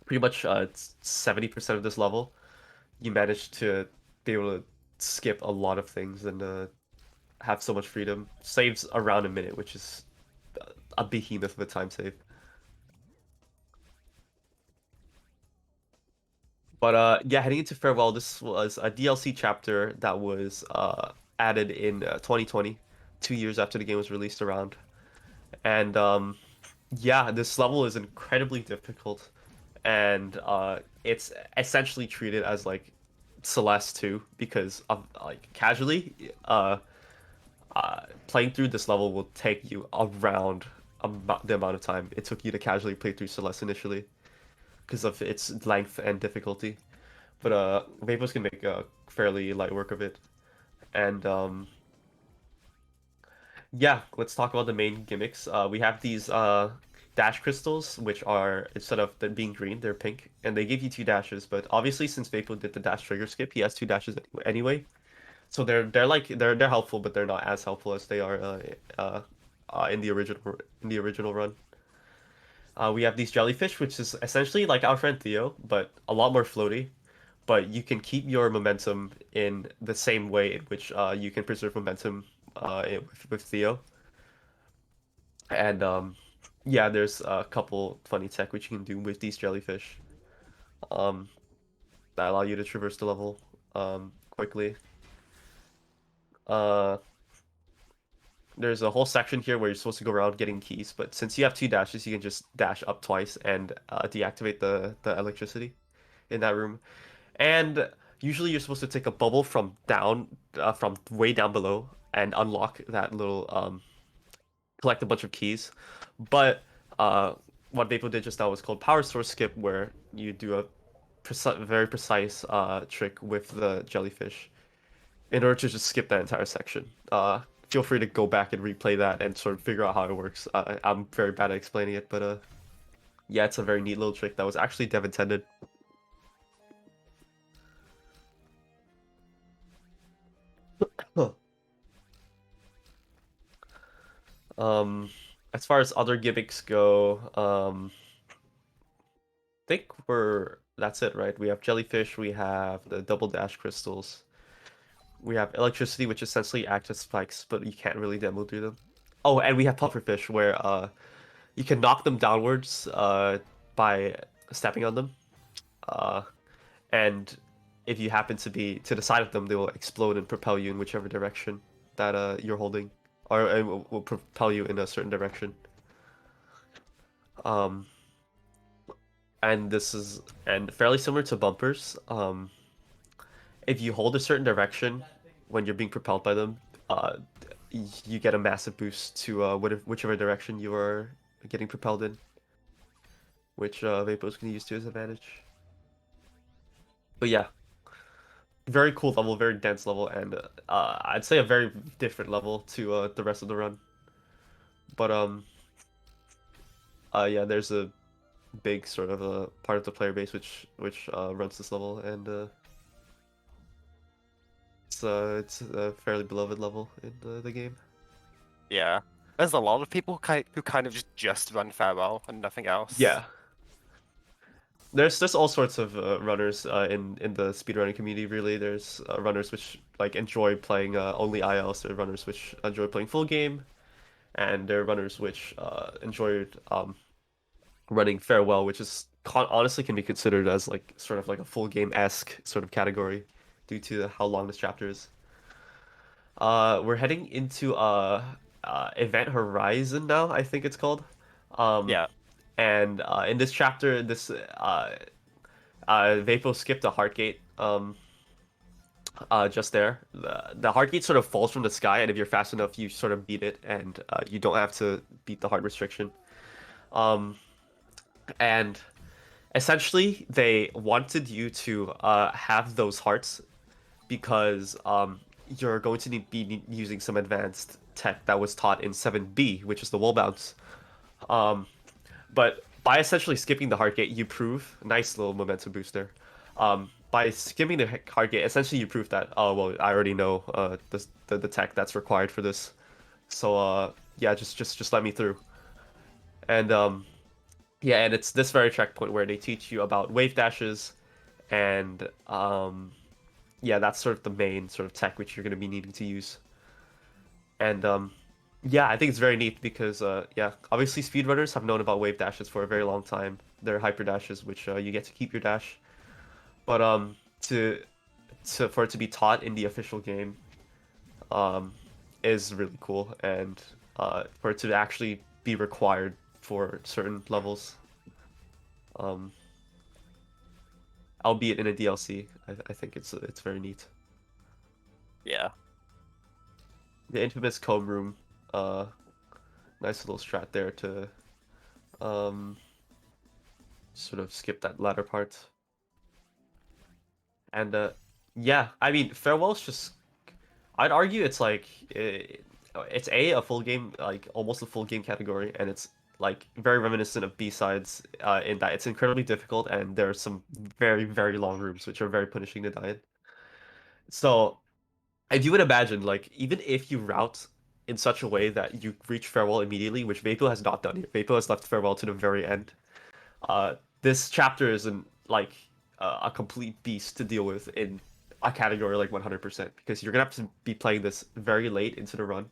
pretty much 70% of this level, you manage to be able to skip a lot of things and have so much freedom. Saves around a minute, which is a behemoth of a time save. But yeah, heading into Farewell, this was a DLC chapter that was added in 2020, 2 years after the game was released around. And yeah, this level is incredibly difficult, and it's essentially treated as like Celeste 2 because of like casually playing through this level will take you around about the amount of time it took you to casually play through Celeste initially because of its length and difficulty. But Vapo's can make fairly light work of it. And yeah, let's talk about the main gimmicks. We have these dash crystals, which are instead of them being green, they're pink, and they give you two dashes. But obviously, since Vapo did the dash trigger skip, he has two dashes anyway. So they're helpful, but they're not as helpful as they are in the original run. We have these jellyfish, which is essentially like our friend Theo, but a lot more floaty. But you can keep your momentum in the same way in which you can preserve momentum with Theo. And yeah, there's a couple funny tech which you can do with these jellyfish um, that allow you to traverse the level quickly. Uh, there's a whole section here where you're supposed to go around getting keys, but since you have two dashes, you can just dash up twice and deactivate the electricity in that room. And usually you're supposed to take a bubble from way down below and unlock that little collect a bunch of keys. But uh, what Vapo did just now was called power source skip, where you do a very precise trick with the jellyfish in order to just skip that entire section. Feel free to go back and replay that and sort of figure out how it works. I'm very bad at explaining it, but yeah, it's a very neat little trick that was actually dev intended. Huh. Um, as far as other gimmicks go, I think that's it, right? We have jellyfish, we have the double dash crystals, we have electricity, which essentially act as spikes, but you can't really demo through them. Oh, and we have pufferfish, where you can knock them downwards by stepping on them, uh, and if you happen to be to the side of them, they will explode and propel you in whichever direction that you're holding, or it will propel you in a certain direction. Um, and this is and fairly similar to bumpers. If you hold a certain direction when you're being propelled by them, uh, you get a massive boost to whichever direction you are getting propelled in, which Vapo's can use to his advantage. But yeah, very cool level, very dense level, and I'd say a very different level to the rest of the run. But yeah, there's a big sort of a part of the player base which runs this level, and it's a fairly beloved level in the game. Yeah. There's a lot of people who kind of just run Farewell and nothing else. Yeah. There's all sorts of runners in the speedrunning community. Really, there's runners which like enjoy playing only ILs. There are runners which enjoy playing full game, and there are runners which enjoy running Farewell, which is honestly can be considered as like sort of like a full game-esque sort of category due to how long this chapter is. We're heading into Event Horizon now, I think it's called. Um, Yeah. and in this chapter, Vapo skipped a heart gate. Just there. The heart gate sort of falls from the sky, and if you're fast enough, you sort of beat it, and you don't have to beat the heart restriction. Um, and essentially, they wanted you to have those hearts because you're going to be using some advanced tech that was taught in 7B, which is the wall bounce. Um, but by essentially skipping the heart gate, you prove nice little momentum booster. By skipping the heart gate, essentially you prove that well, I already know the tech that's required for this, so yeah, just let me through. And yeah, and it's this very checkpoint where they teach you about wave dashes, and yeah, that's sort of the main sort of tech which you're going to be needing to use. And yeah, I think it's very neat because yeah, obviously speedrunners have known about wave dashes for a very long time. They're hyper dashes, which you get to keep your dash. But to for it to be taught in the official game um is really cool, and for it to actually be required for certain levels, um albeit in a DLC, I think it's very neat. Yeah. The infamous comb room, uh nice little strat there to um sort of skip that latter part. And yeah, I mean, Farewell's just, I'd argue it's like it's a full game, like almost a full game category, and it's like very reminiscent of B-sides in that it's incredibly difficult, and there are some very long rooms which are very punishing to die in. So if you would imagine, like, even if you route in such a way that you reach Farewell immediately, which Vapo has not done here, Vapo has left Farewell to the very end. This chapter isn't like a complete beast to deal with in a category like 100% because you're gonna have to be playing this very late into the run,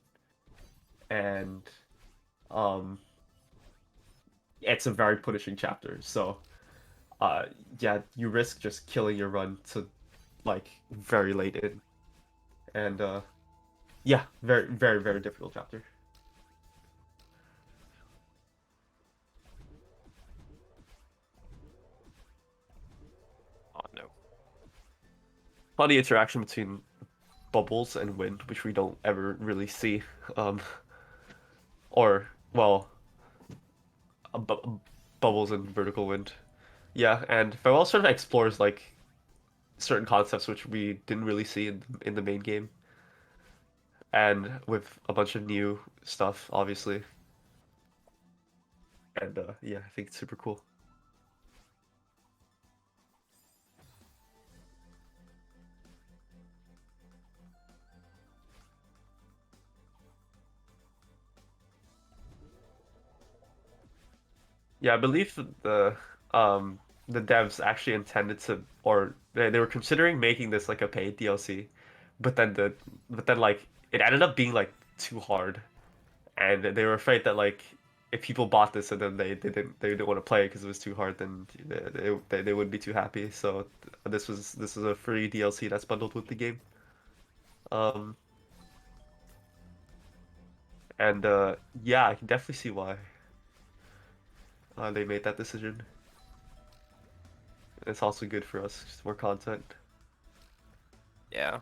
and um, it's a very punishing chapter. So, yeah, you risk just killing your run to like very late in, and yeah, very difficult chapter. Oh no. Funny interaction between bubbles and wind, which we don't ever really see. Um, or well, bubbles and vertical wind. Yeah, and Farewell sort of explores like certain concepts which we didn't really see in the main game, and with a bunch of new stuff, obviously. And yeah, I think it's super cool. Yeah, I believe the devs actually intended to, or they were considering making this like a paid DLC, but then like it ended up being like too hard, and they were afraid that like if people bought this and then they didn't want to play it because it was too hard, then they wouldn't be too happy. So this is a free DLC that's bundled with the game. Um, and yeah, I can definitely see why they made that decision. It's also good for us, just more content. Yeah.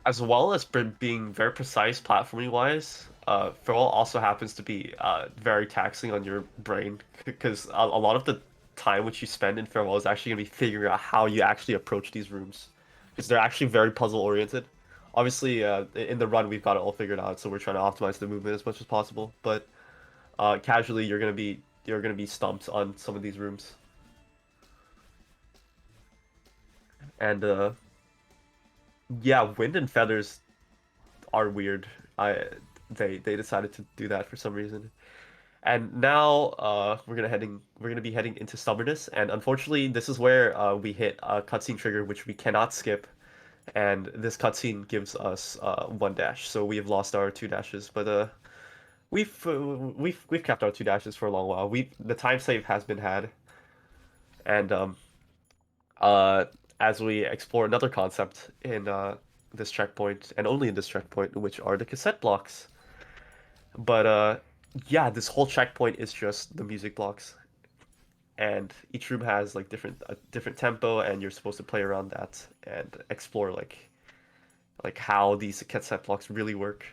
As well as being very precise platforming wise, Feral also happens to be very taxing on your brain because a lot of the time which you spend in Farewell is actually going to be figuring out how you actually approach these rooms because they're actually very puzzle oriented. Obviously, in the run we've got it all figured out, so we're trying to optimize the movement as much as possible. But casually, you're gonna be stumped on some of these rooms, and Yeah, wind and feathers are weird. They decided to do that for some reason. And now we're gonna be heading into stubbornness, and unfortunately this is where we hit a cutscene trigger which we cannot skip, and this cutscene gives us one dash, so we have lost our two dashes, but we've kept our two dashes for a long while. The time save has been had, and uh as we explore another concept in this checkpoint, and only in this checkpoint, which are the cassette blocks. But yeah, this whole checkpoint is just the music blocks, and each room has like different tempo, and you're supposed to play around that and explore like how these cassette blocks really work.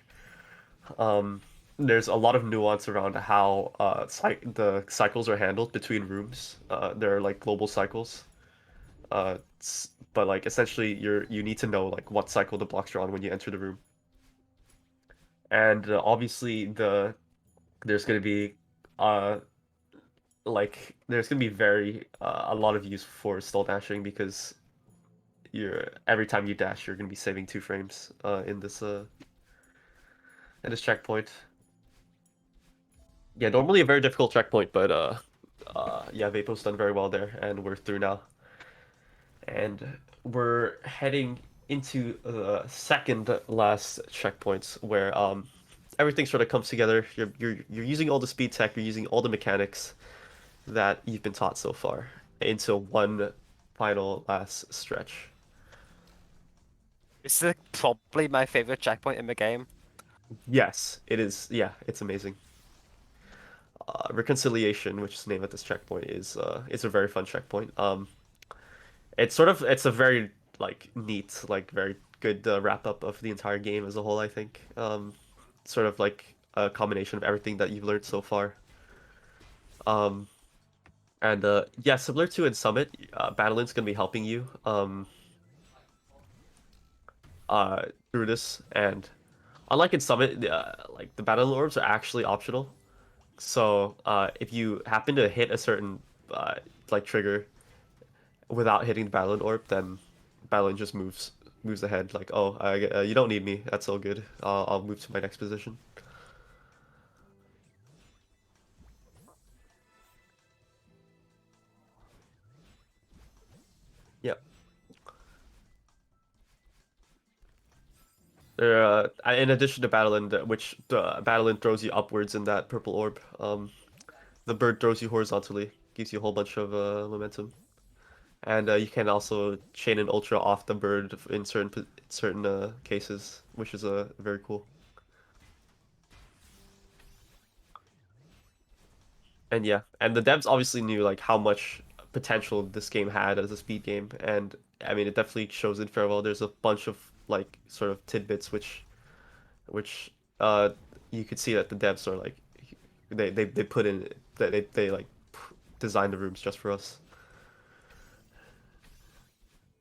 Um, there's a lot of nuance around how the cycles are handled between rooms. There are like global cycles. But like essentially you need to know like what cycle the blocks are on when you enter the room. And obviously there's going to be uh there's gonna be very a lot of use for stall dashing, because every time you dash you're gonna be saving 2 frames in this checkpoint. Yeah, normally a very difficult checkpoint, but yeah, Vapo's done very well there, and we're through now. And we're heading into the second last checkpoints where everything sort of comes together. You're using all the speed tech, you're using all the mechanics that you've been taught so far into one final last stretch. This is probably my favorite checkpoint in the game. Yes, it is. Yeah, it's amazing. Reconciliation, which is the name of this checkpoint, is a very fun checkpoint. It's a very like neat, like very good wrap up of the entire game as a whole, I think. Sort of like a combination of everything that you've learned so far. Um, and yeah, similar to in Summit, Battlelin's gonna be helping you through this, and unlike in Summit, like the battle orbs are actually optional. So if you happen to hit a certain uh, like trigger without hitting the battle orb, then battle just moves ahead. Like, oh, you don't need me. That's all good. I'll move to my next position. Yep. There, in addition to Battle which Battle throws you upwards in that purple orb, the bird throws you horizontally, gives you a whole bunch of momentum. And you can also chain an ultra off the bird in certain cases, which is very cool. And yeah, and the devs obviously knew like how much potential this game had as a speed game, and I mean it definitely shows in Farewell. There's a bunch of like sort of tidbits which uh you could see that the devs are like they put in that they like designed the rooms just for us,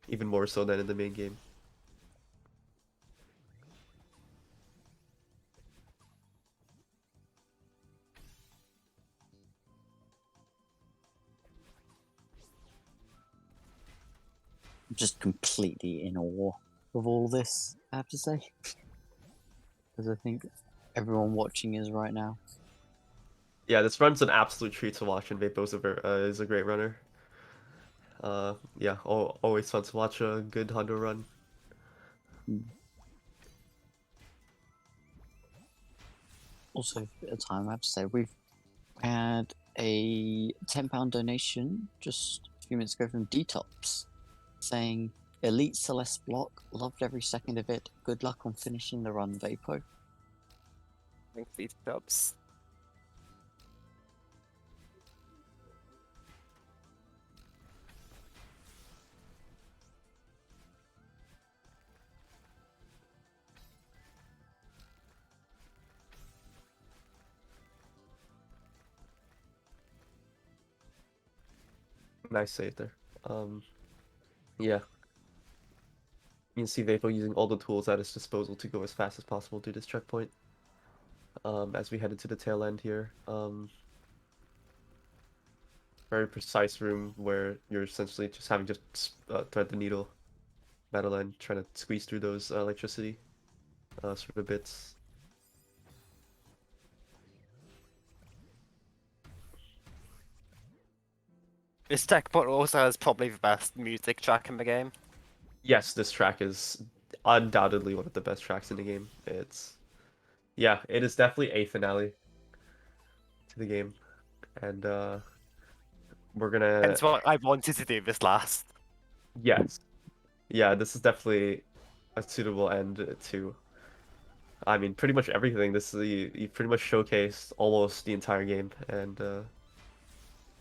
even more so than in the main game. I'm just completely in awe of all this, I have to say. Because I think everyone watching is right now. Yeah, this run's an absolute treat to watch, and Vapo is a great runner. Yeah, always fun to watch a good Hondo run. Also, at a time, I have to say, we've had a £10 donation just a few minutes ago from Detops saying, Elite Celeste block, loved every second of it. Good luck on finishing the run, Vapo. Thanks, these jobs. Nice save there. Yeah. You can see Vapo using all the tools at his disposal to go as fast as possible through this checkpoint. As we head into the tail end here. Very precise room where you're essentially just having to thread the needle. Madeline trying to squeeze through those electricity sort of bits. This checkpoint also has probably the best music track in the game. Yes, this track is undoubtedly one of the best tracks in the game. Yeah, it is definitely a finale to the game, and we're gonna That's what I wanted to do this last. yes, yeah, this is definitely a suitable end to. I mean, pretty much everything. This is you pretty much showcased almost the entire game, and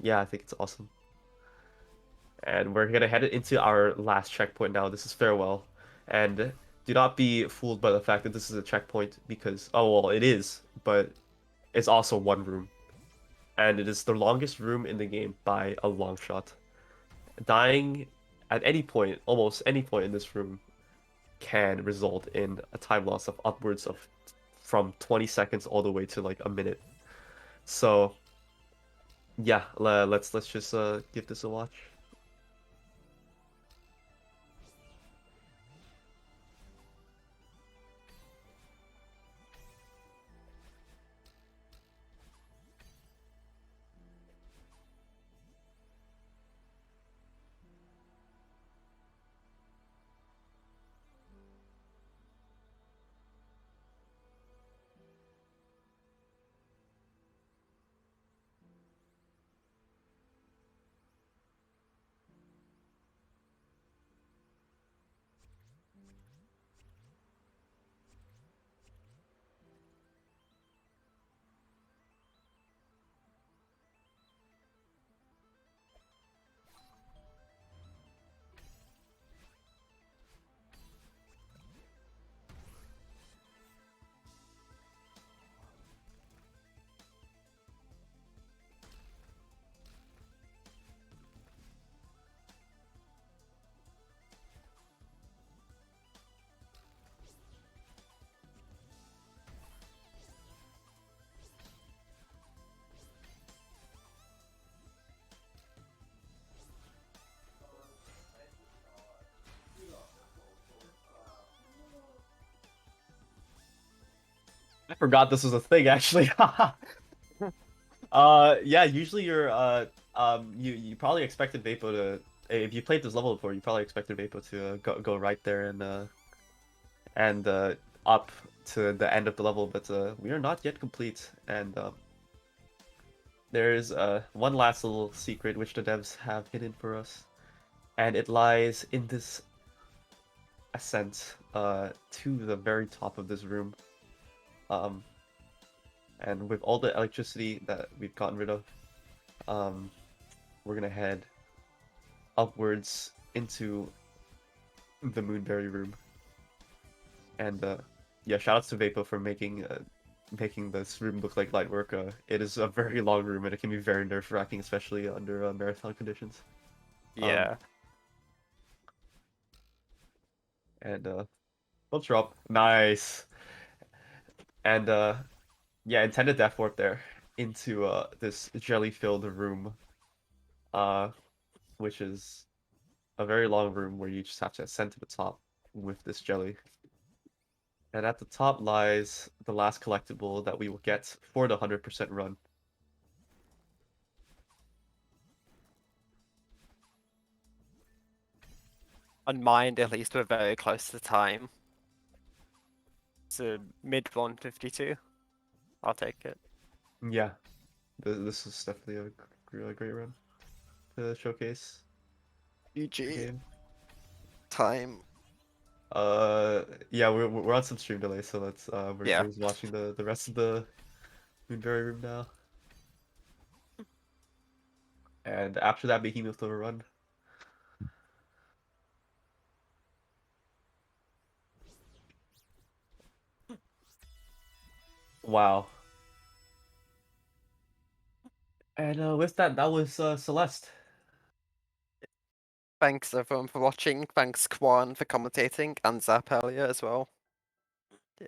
yeah, I think it's awesome. And we're gonna head into our last checkpoint now. This is farewell, and do not be fooled by the fact that this is a checkpoint because oh well, it is, but it's also one room, and it is the longest room in the game by a long shot. Dying at any point, almost any point in this room, can result in a time loss of upwards of from 20 seconds all the way to like a minute. So yeah, let's just give this a watch. I forgot this was a thing actually. Yeah, usually you probably expected Vapo to if you played this level before, you probably expected Vapo to go right there and up to the end of the level, but we are not yet complete, and there's one last little secret which the devs have hidden for us, and it lies in this ascent to the very top of this room. And with all the electricity that we've gotten rid of, we're gonna head upwards into the Moonberry room. And yeah, shoutouts to Vapo for making this room look like light work. It is a very long room and it can be very nerve wracking, especially under marathon conditions. Yeah. And let's drop. Nice. And yeah, intended death warp there into this jelly-filled room, which is a very long room where you just have to ascend to the top with this jelly. And at the top lies the last collectible that we will get for the 100% run. On mine, at least, we're very close to time. So mid 152. I'll take it. Yeah, this is definitely a really great run to showcase the GG. game. Time. Yeah, we're on some stream delay, so we're Yeah. just watching the rest of the Moonberry room now. And after that, Behemoth will run. Wow. And with that, that was Celeste. Thanks everyone for watching. Thanks Kwan for commentating and Zap earlier as well.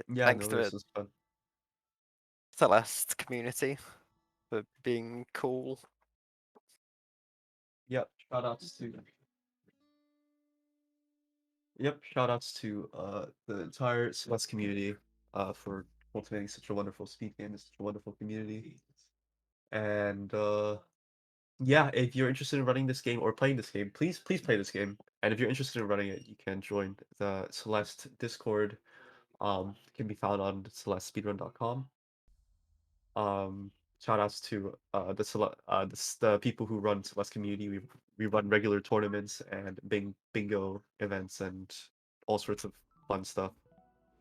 Yeah, Thanks no, to this the was fun. Celeste community for being cool. Yep, shout outs to Yep, shout outs to the entire Celeste community for cultivating such a wonderful speed game and such a wonderful community. And yeah, if you're interested in running this game or playing this game, please play this game. And if you're interested in running it, you can join the Celeste Discord. It can be found on celestespeedrun.com. Shout outs to the people who run Celeste community. We run regular tournaments and bingo events and all sorts of fun stuff.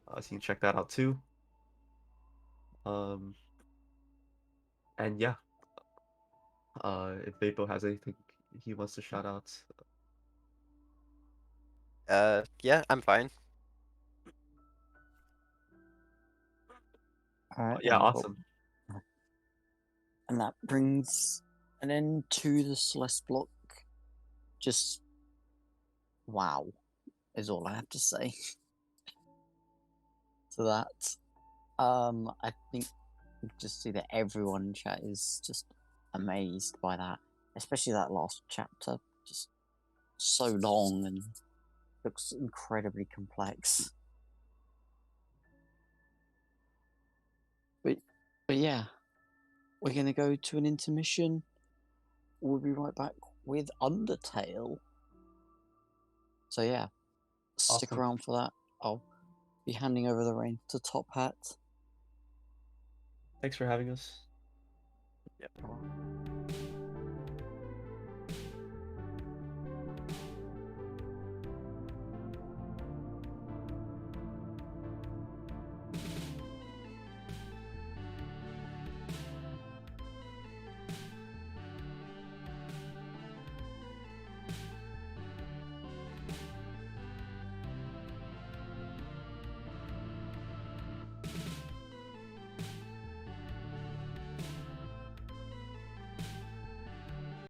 So you can check that out too. And yeah, if Vapo has anything he wants to shout out, Yeah, I'm fine. Alright, yeah, then, well, awesome. and that brings an end to the Celeste block. Just wow, is all I have to say to that. I think you can just see that everyone in chat is just amazed by that, especially that last chapter. Just so long and looks incredibly complex. But yeah, we're gonna go to an intermission. We'll be right back with Undertale. So yeah, stick Awesome. around for that. I'll be handing over the reins to Top Hat. Thanks for having us. Yep.